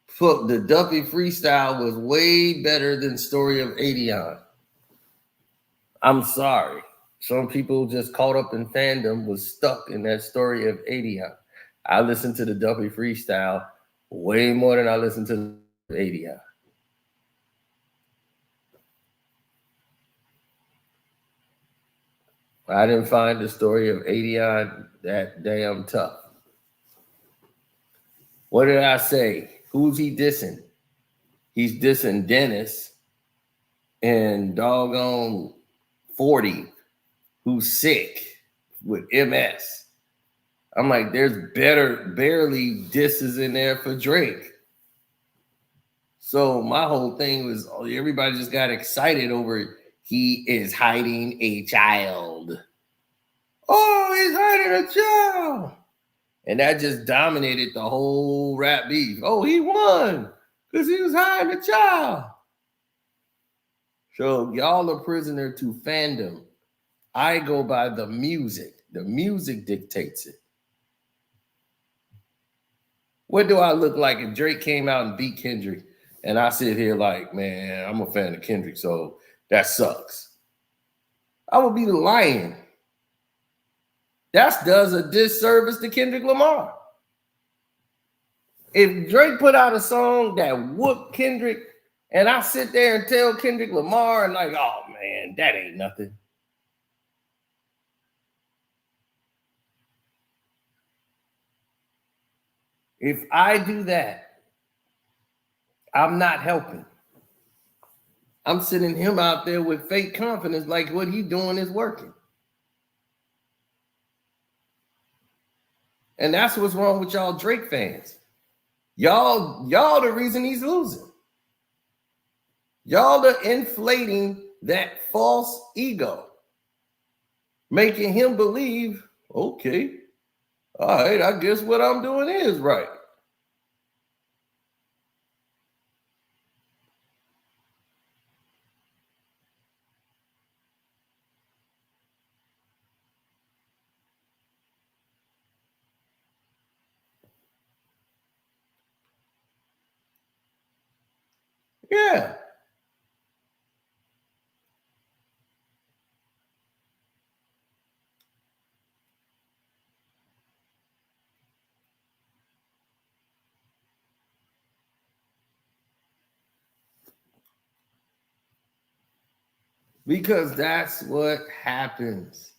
Fuck, the Duppy freestyle was way better than Story of Adion. I'm sorry. Some people just caught up in fandom was stuck in that Story of Adion. I listened to the Duppy freestyle way more than I listened to Adion. I didn't find the Story of Adion that damn tough. What did I say? Who's he dissing? He's dissing Dennis and doggone 40, who's sick with MS. I'm like, there's barely disses in there for Drake. So my whole thing was, everybody just got excited over he is hiding a child. Oh, he's hiding a child. And that just dominated the whole rap beef. Oh, he won because he was hiding a child. So y'all are prisoner to fandom. I go by the music. The music dictates it. What do I look like if Drake came out and beat Kendrick? And I sit here like, man, I'm a fan of Kendrick, so that sucks. I would be lying. That does a disservice to Kendrick Lamar. If Drake put out a song that whooped Kendrick, and I sit there and tell Kendrick Lamar and like, oh man, that ain't nothing. If I do that, I'm not helping. I'm sending him out there with fake confidence, like what he's doing is working. And that's what's wrong with y'all Drake fans. Y'all the reason he's losing. Y'all are inflating that false ego, making him believe, okay, all right, I guess what I'm doing is right. Yeah. Because that's what happens.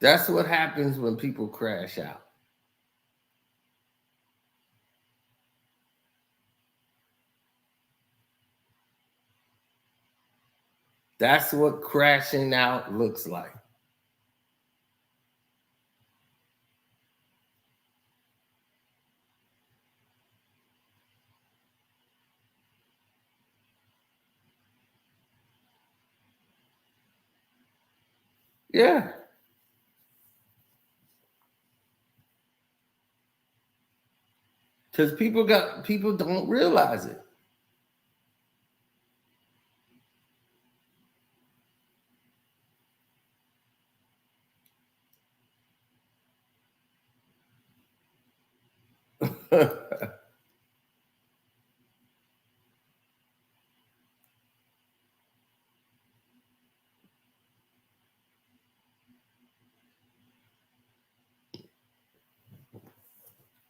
That's what happens when people crash out. That's what crashing out looks like. Yeah. Because people don't realize it.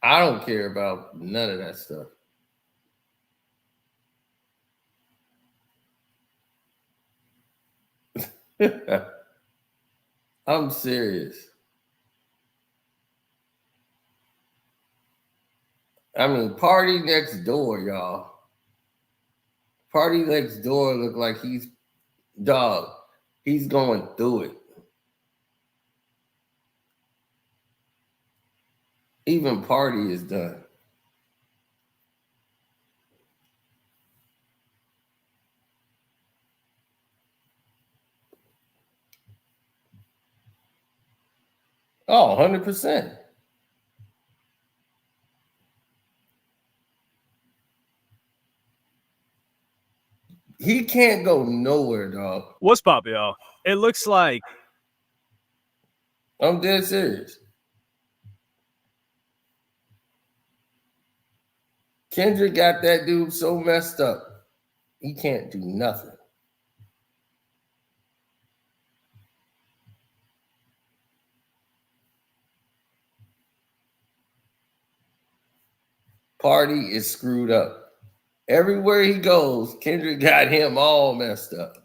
I don't care about none of that stuff. I'm serious. I mean, PartyNextDoor, y'all. PartyNextDoor look like he's going through it. Even Party is done. Oh, 100%. He can't go nowhere, dog. What's pop, y'all? It looks like I'm dead serious. Kendrick got that dude so messed up, he can't do nothing. Party is screwed up. Everywhere he goes, Kendrick got him all messed up.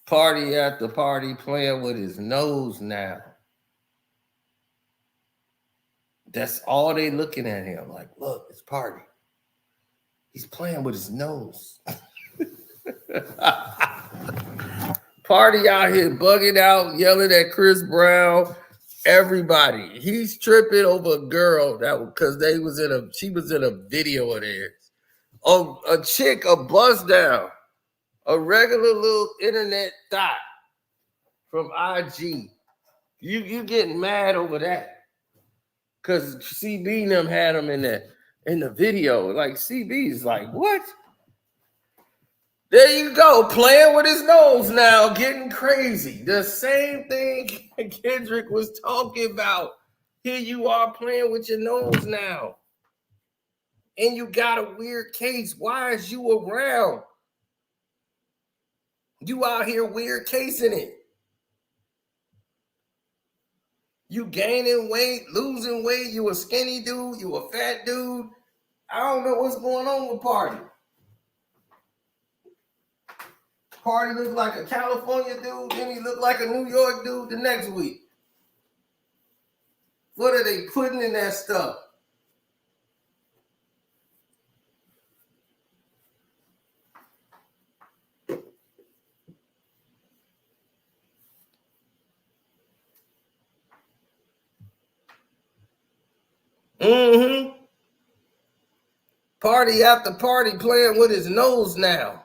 Party after party playing with his nose now. That's all they looking at him like, look, it's Party. He's playing with his nose. Party out here bugging out, yelling at Chris Brown. Everybody, he's tripping over a girl because she was in a video of theirs. Oh, a chick, a buzz down, a regular little internet thought from IG. You getting mad over that? Because CB and them had him in the video. Like CB's like, what? There you go, playing with his nose now, getting crazy. The same thing Kendrick was talking about. Here you are playing with your nose now. And you got a weird case. Why is you around? You out here weird casing it. You gaining weight, losing weight. You a skinny dude. You a fat dude. I don't know what's going on with Party. Party looks like a California dude, then he look like a New York dude the next week. What are they putting in that stuff? Party after party playing with his nose now.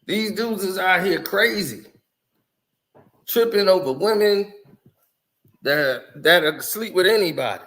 These dudes is out here crazy, tripping over women that sleep with anybody.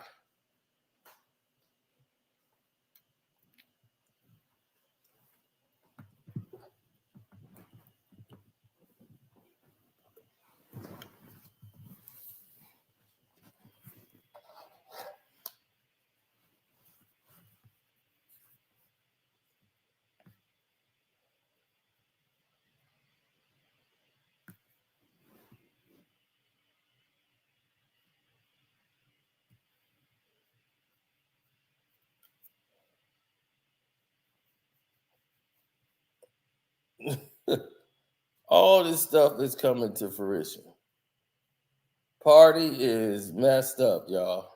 All this stuff is coming to fruition. Party is messed up, y'all.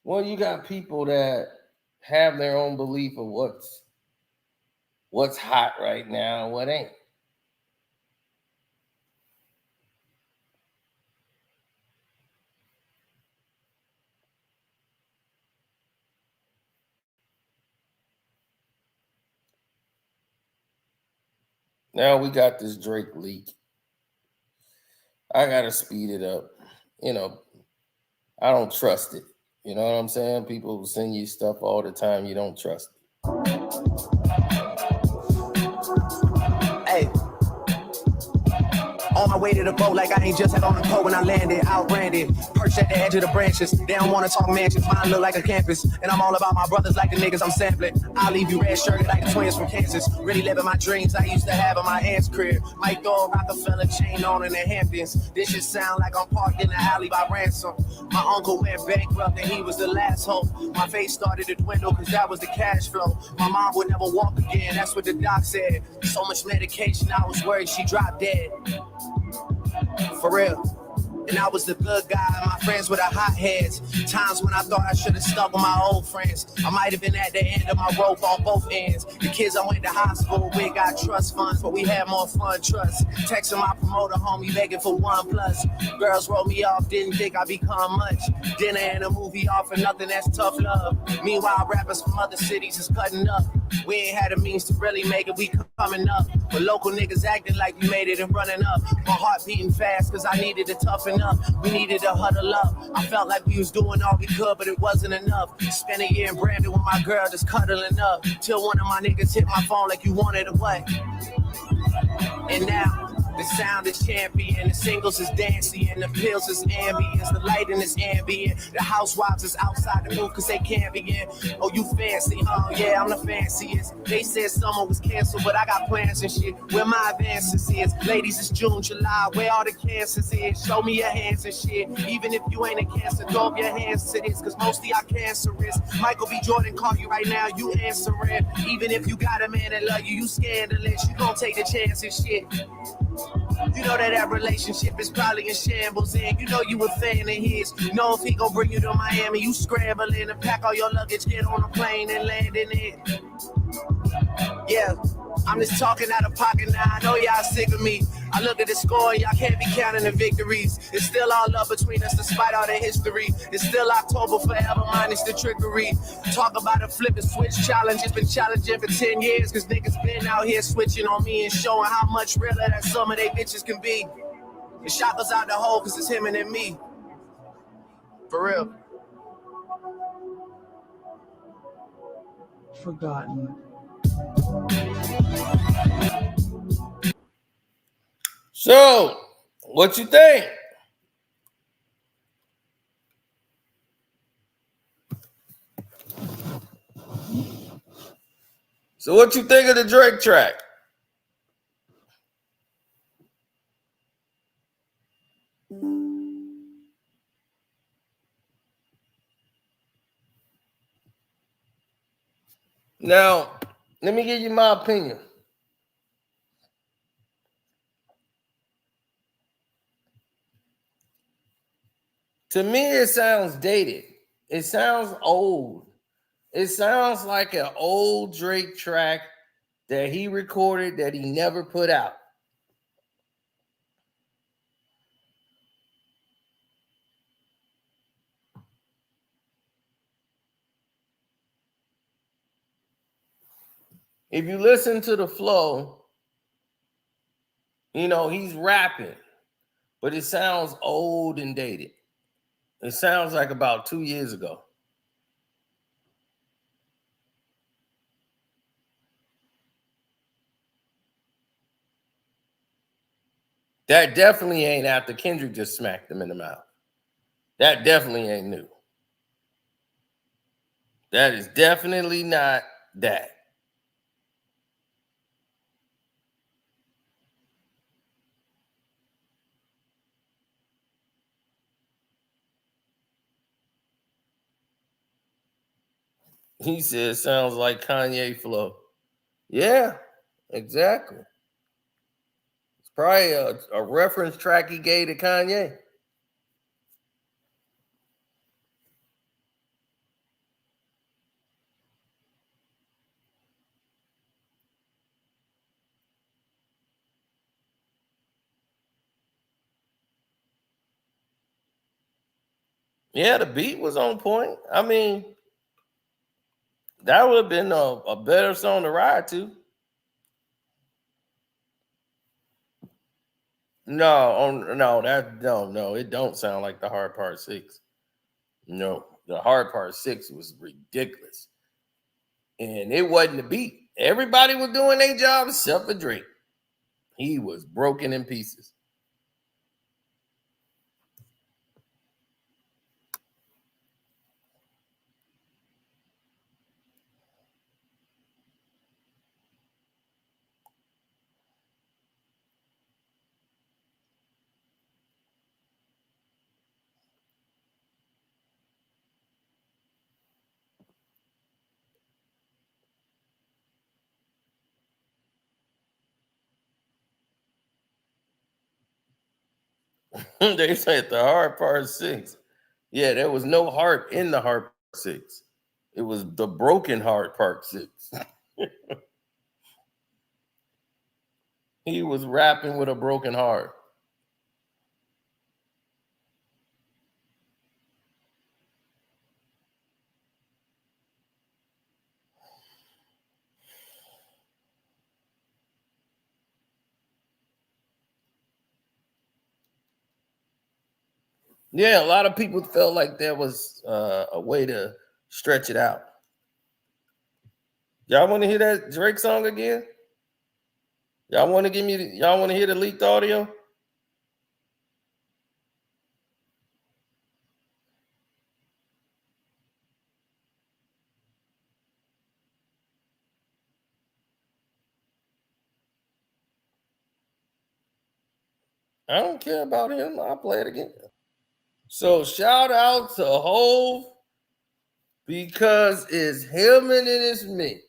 Well, you got people that have their own belief of what's hot right now and what ain't. Now we got this Drake leak. I gotta speed it up. I don't trust it. You know what I'm saying? People send you stuff all the time. You don't trust it. Hey. On my way to the boat, like I ain't just had on the coat when I landed, outbranded, perched at the edge of the branches. They don't want to talk mansions, mine look like a campus. And I'm all about my brothers like the niggas I'm sampling. I'll leave you red shirted like the twins from Kansas. Really living my dreams I used to have in my aunt's crib. Might throw a Rockefeller chain on in the Hamptons. This shit sound like I'm parked in the alley by Ransom. My uncle went bankrupt and he was the last hope. My face started to dwindle cause that was the cash flow. My mom would never walk again, that's what the doc said. So much medication, I was worried she dropped dead. For real. And I was the good guy, my friends were the hotheads. Times when I thought I should have stuck with my old friends. I might have been at the end of my rope on both ends. The kids I went to high school with got trust funds, but we had more fun, trust. Texting my promoter, homie, begging for $1+. Girls wrote me off, didn't think I'd become much. Dinner and a movie off for nothing, that's tough love. Meanwhile, rappers from other cities is cutting up. We ain't had the means to really make it, we coming up. But local niggas acting like we made it and running up. My heart beating fast cause I needed to toughen up. We needed to huddle up. I felt like we was doing all we could, but it wasn't enough. Spent a year in Brandon with my girl just cuddling up. Till one of my niggas hit my phone like you wanted a what? And now The sound is champion, the singles is dancing, and the pills is ambience, the lighting is ambient. The housewives is outside the booth cause they can't be in. Oh, you fancy? Oh, yeah, I'm the fanciest. They said summer was canceled, but I got plans and shit. Where my advances is. Ladies, it's June, July, where all the cancers is. Show me your hands and shit. Even if you ain't a cancer, throw up your hands to this, cause mostly our cancerous. Michael B. Jordan call you right now, you answering. Even if you got a man that love you, you scandalous. You gon' take the chance and shit. You know that relationship is probably in shambles, and you know you a fan of his. You know if he gon' bring you to Miami, you scrambling and pack all your luggage, get on a plane and land in it. Yeah, I'm just talking out of pocket now. I know y'all sick of me. I look at the score and y'all can't be counting the victories. It's still all love between us despite all the history. It's still October forever minus the trickery. Talk about a flip and switch challenge. It's been challenging for 10 years cause niggas been out here switching on me and showing how much realer that some of they bitches can be. The shot goes out the hole cause it's him and then me. For real. Forgotten. So, what you think? So, what you think of the Drake track? Now, let me give you my opinion. To me, it sounds dated. It sounds old. It sounds like an old Drake track that he recorded that he never put out. If you listen to the flow, you know, he's rapping, but it sounds old and dated. It sounds like about 2 years ago. That definitely ain't after Kendrick just smacked him in the mouth. That definitely ain't new. That is definitely not that. He said sounds like Kanye flow. Yeah, exactly. It's probably a reference track he gave to Kanye. Yeah, the beat was on point. I mean, that would have been a better song to ride to. No, it don't sound like the Hard Part 6. No, the Hard Part 6 was ridiculous. And it wasn't the beat. Everybody was doing their job except for Drake. He was broken in pieces. They said the Hard Part 6. Yeah, there was no heart in the Hard Part 6. It was the broken Hard Part 6. He was rapping with a broken heart. Yeah, a lot of people felt like there was a way to stretch it out. Y'all want to hear that Drake song again? Y'all want to give me? Y'all want to hear the leaked audio? I don't care about him. I'll play it again. So shout out to Hove because it's him and it is me.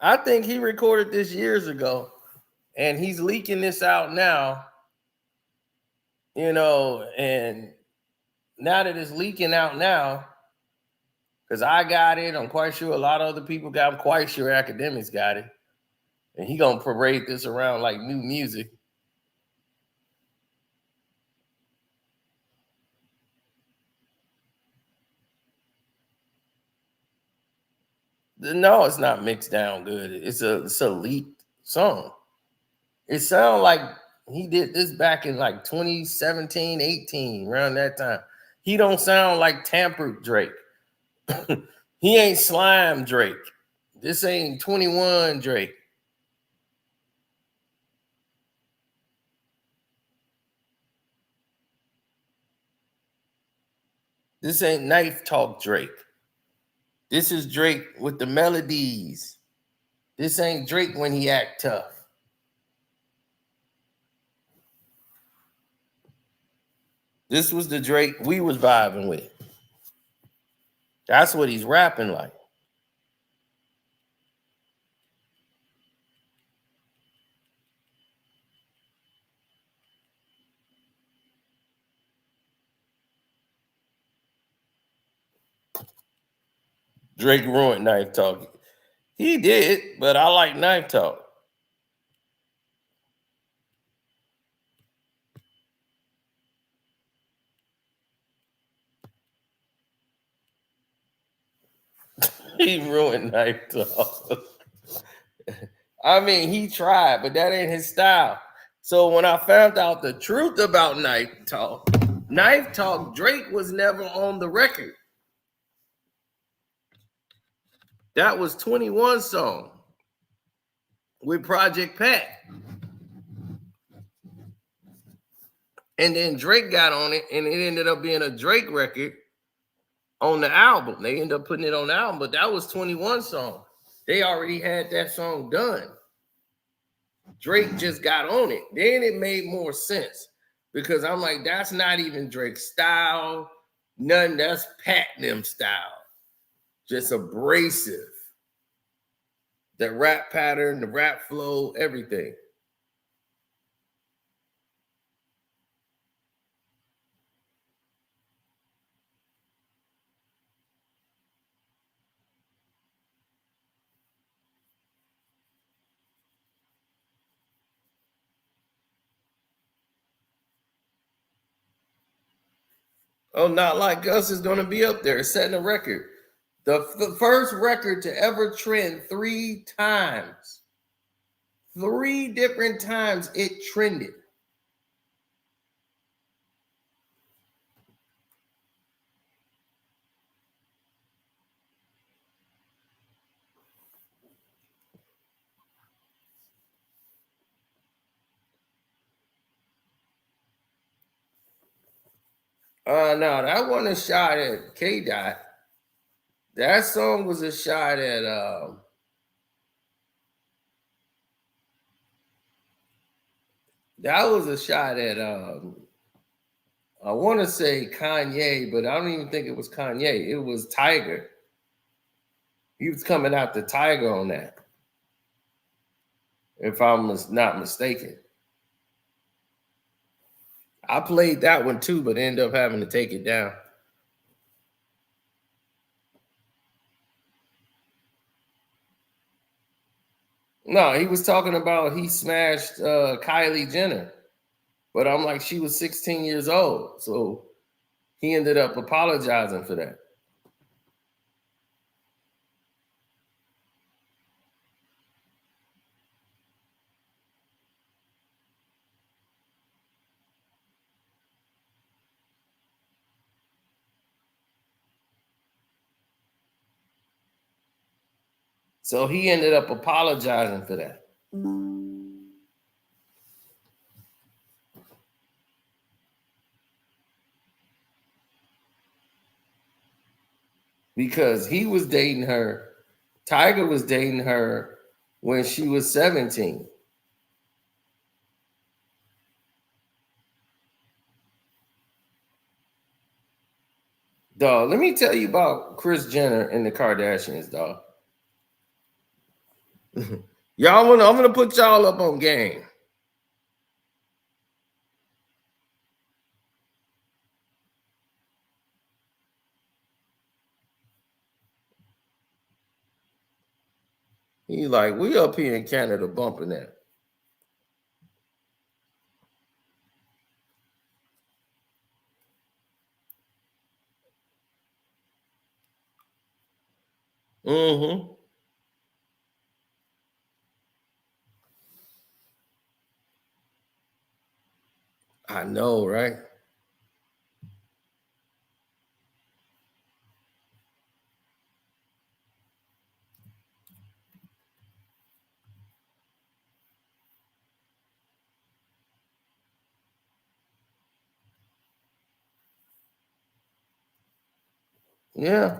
I think he recorded this years ago, and he's leaking this out now. You know, and now that it's leaking out now, because I got it, I'm quite sure a lot of other people got. I'm quite sure academics got it, and he gonna parade this around like new music. No, it's not mixed down good. It's a leaked song. It sounds like he did this back in like 2017, 18, around that time. He don't sound like tampered Drake. He ain't slime Drake. This ain't 21 Drake. This ain't knife talk Drake. This is Drake with the melodies. This ain't Drake when he act tough. This was the Drake we was vibing with. That's what he's rapping like. Drake ruined Knife Talk. He did, but I like Knife Talk. He ruined Knife Talk. I mean, he tried, but that ain't his style. So when I found out the truth about Knife Talk, Drake was never on the record. That was 21 song with Project Pat. And then Drake got on it, and it ended up being a Drake record on the album. They ended up putting it on the album, but that was 21 song. They already had that song done. Drake just got on it. Then it made more sense because I'm like, that's not even Drake's style. None, that's Pat them style. Just abrasive. The rap pattern, the rap flow, everything. Oh, Not Like Us is going to be up there, setting a record. The first record to ever trend 3 times. 3 different times it trended. No, that wasn't a shot at K Dot. That song was a shot at that was a shot at I want to say Kanye, but I don't even think it was Kanye. It was Tiger. He was coming out the Tiger on that, if I'm not mistaken. I played that one too, but ended up having to take it down. No, he was talking about he smashed Kylie Jenner. But I'm like, she was 16 years old. So he ended up apologizing for that. So he ended up apologizing for that. Because he was dating her, Tiger was dating her when she was 17. Dog, let me tell you about Kris Jenner and the Kardashians, dog. I'm gonna put y'all up on game. He like, we up here in Canada bumping that. Mm-hmm. I know, right? Yeah.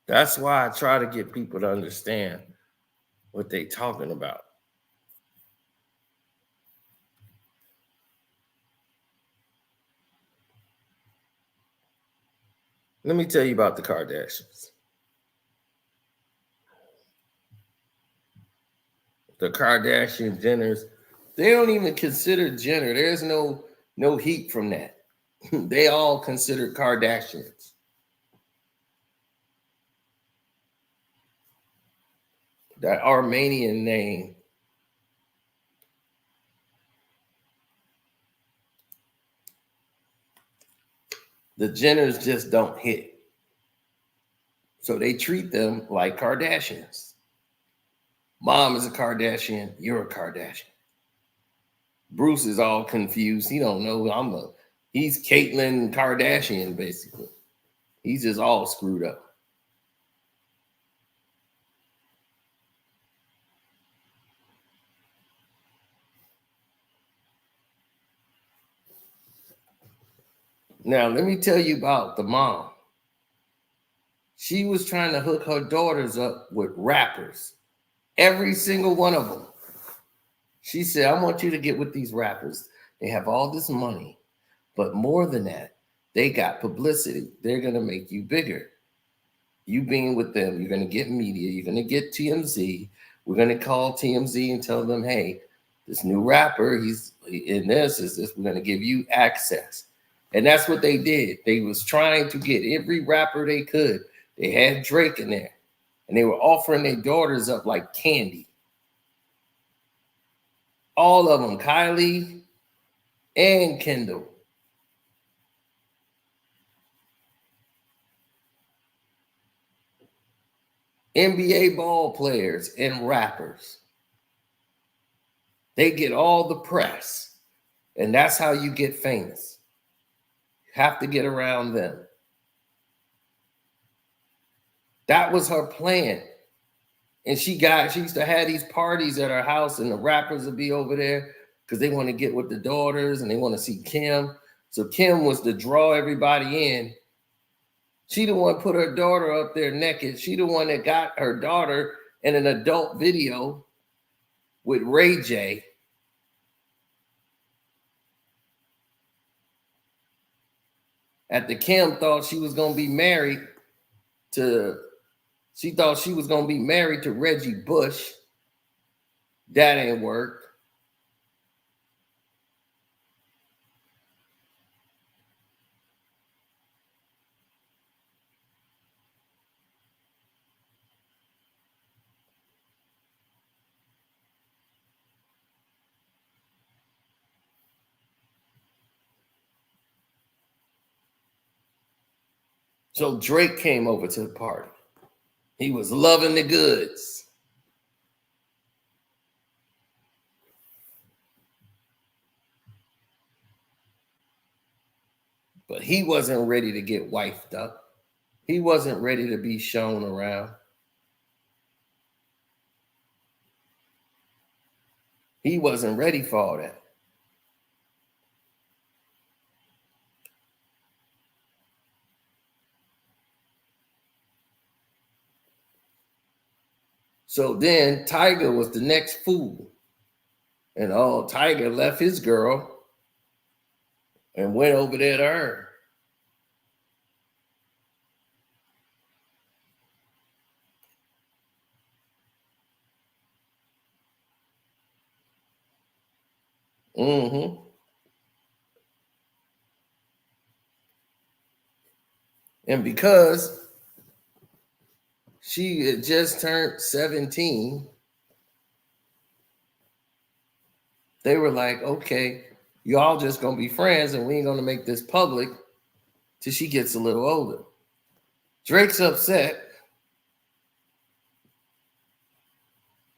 That's why I try to get people to understand what they talking about. Let me tell you about the Kardashians. The Kardashian Jenners, they don't even consider Jenner. There's no heat from that. They all consider Kardashians. That Armenian name. The Jenners just don't hit. So they treat them like Kardashians. Mom is a Kardashian, you're a Kardashian. Bruce is all confused. He don't know. He's Caitlyn Kardashian, basically. He's just all screwed up. Now, let me tell you about the mom. She was trying to hook her daughters up with rappers. Every single one of them. She said, I want you to get with these rappers. They have all this money. But more than that, they got publicity. They're going to make you bigger. You being with them, you're going to get media. You're going to get TMZ. We're going to call TMZ and tell them, hey, this new rapper, he's in this, is this. We're going to give you access. And that's what they did. They was trying to get every rapper they could. They had Drake in there. And they were offering their daughters up like candy. All of them, Kylie and Kendall. NBA ball players and rappers. They get all the press. And that's how you get famous. You have to get around them. That was her plan. And she used to have these parties at her house, and the rappers would be over there because they want to get with the daughters and they want to see Kim. So Kim was to draw everybody in. She the one put her daughter up there naked. She the one that got her daughter in an adult video with Ray J. After Kim thought she was going to be married to Reggie Bush. That ain't work. So Drake came over to the party. He was loving the goods. But he wasn't ready to get wifed up. He wasn't ready to be shown around. He wasn't ready for all that. So then Tiger was the next fool. And Tiger left his girl and went over there to her. Mm-hmm. And because she had just turned 17, they were like, okay, y'all just gonna be friends and we ain't gonna make this public till she gets a little older. Drake's upset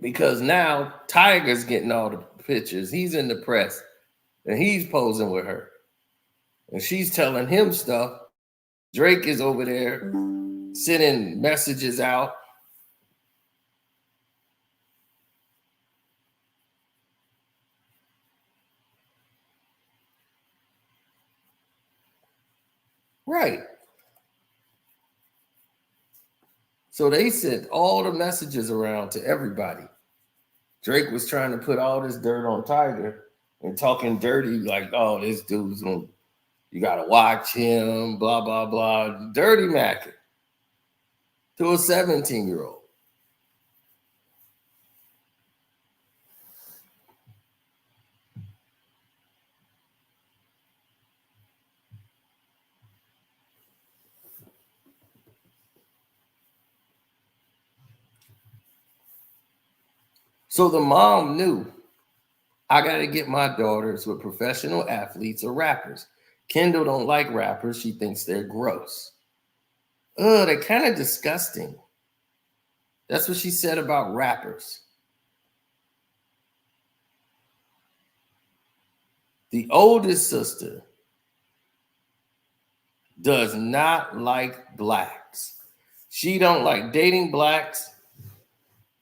because now Tiger's getting all the pictures. He's in the press and he's posing with her. And she's telling him stuff. Drake is over there sending messages out. Right. So they sent all the messages around to everybody. Drake was trying to put all this dirt on Tiger and talking dirty like, oh, this dude's gonna, you gotta watch him, blah, blah, blah. Dirty Mac to a 17-year-old. So the mom knew, I got to get my daughters with professional athletes or rappers. Kendall don't like rappers. She thinks they're gross. They're kind of disgusting. That's what she said about rappers. The oldest sister does not like blacks. She don't like dating blacks.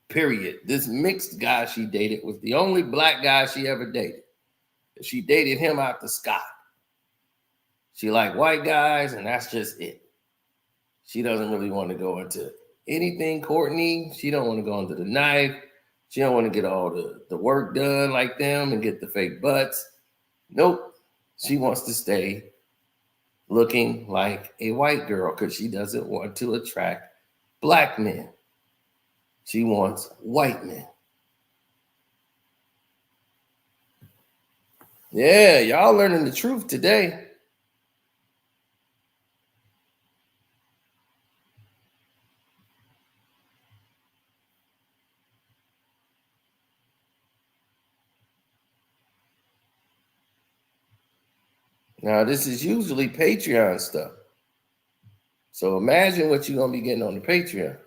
Period. This mixed guy she dated was the only black guy she ever dated. She dated him out the sky. She liked white guys, and that's just it. She doesn't really want to go into anything Courtney. She don't want to go into the knife. She don't want to get all the work done like them and get the fake butts. Nope. She wants to stay looking like a white girl because she doesn't want to attract black men. She wants white men. Yeah, y'all learning the truth today. Now, this is usually Patreon stuff. So imagine what you're going to be getting on the Patreon.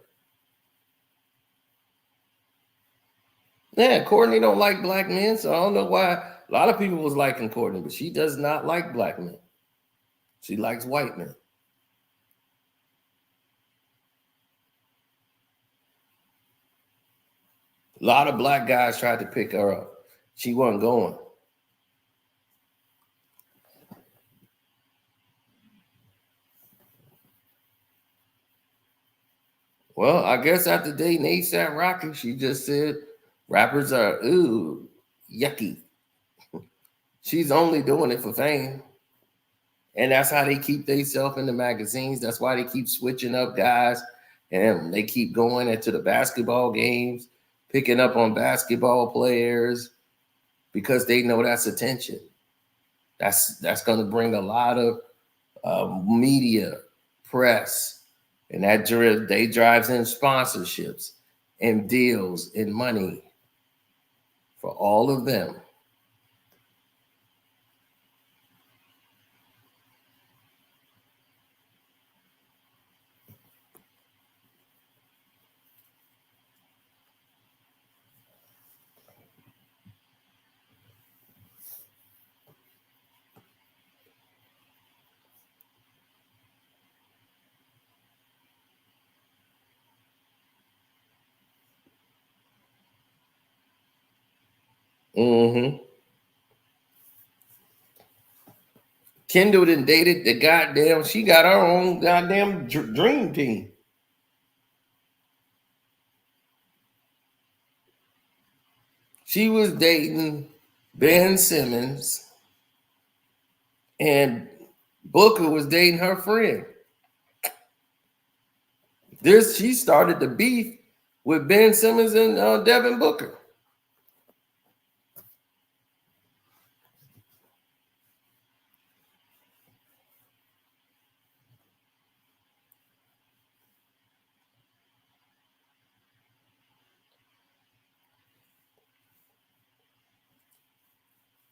Yeah, Courtney don't like black men, so I don't know why. A lot of people was liking Courtney, but she does not like black men. She likes white men. A lot of black guys tried to pick her up. She wasn't going. Well, I guess after dating ASAP Rocky, she just said rappers are, ooh, yucky. She's only doing it for fame. And that's how they keep themselves in the magazines. That's why they keep switching up guys. And they keep going into the basketball games, picking up on basketball players because they know that's attention. That's going to bring a lot of media, press, and that drives in sponsorships and deals and money for all of them. Mm-hmm. Kendall done dated the goddamn, she got her own goddamn dream team. She was dating Ben Simmons, and Booker was dating her friend. She started the beef with Ben Simmons and Devin Booker.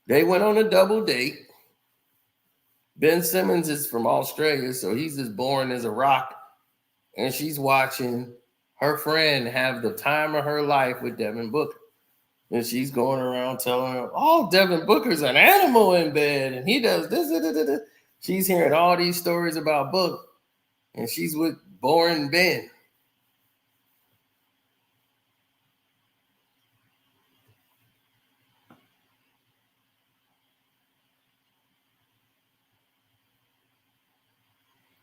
They went on a double date. Ben Simmons is from Australia, so he's as boring as a rock. And she's watching her friend have the time of her life with Devin Booker. And she's going around telling her, oh, Devin Booker's an animal in bed, and he does this. She's hearing all these stories about Book, and she's with boring Ben.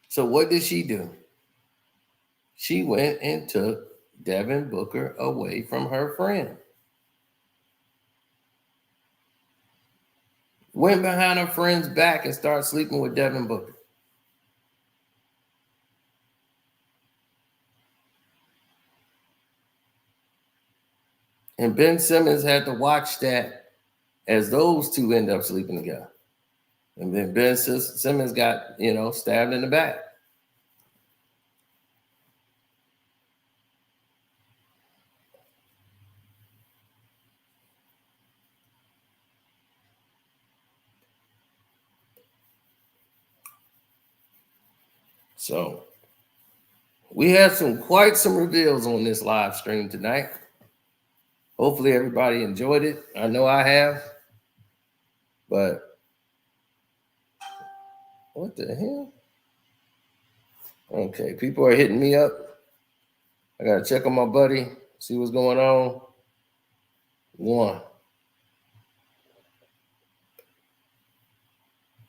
So what did she do? She went and took Devin Booker away from her friend. Went behind her friend's back and started sleeping with Devin Booker. And Ben Simmons had to watch that as those two end up sleeping together. And then Ben Simmons got, stabbed in the back. So we had quite some reveals on this live stream tonight. Hopefully everybody enjoyed it. I know I have. But what the hell? Okay, people are hitting me up. I gotta check on my buddy, see what's going on. 1.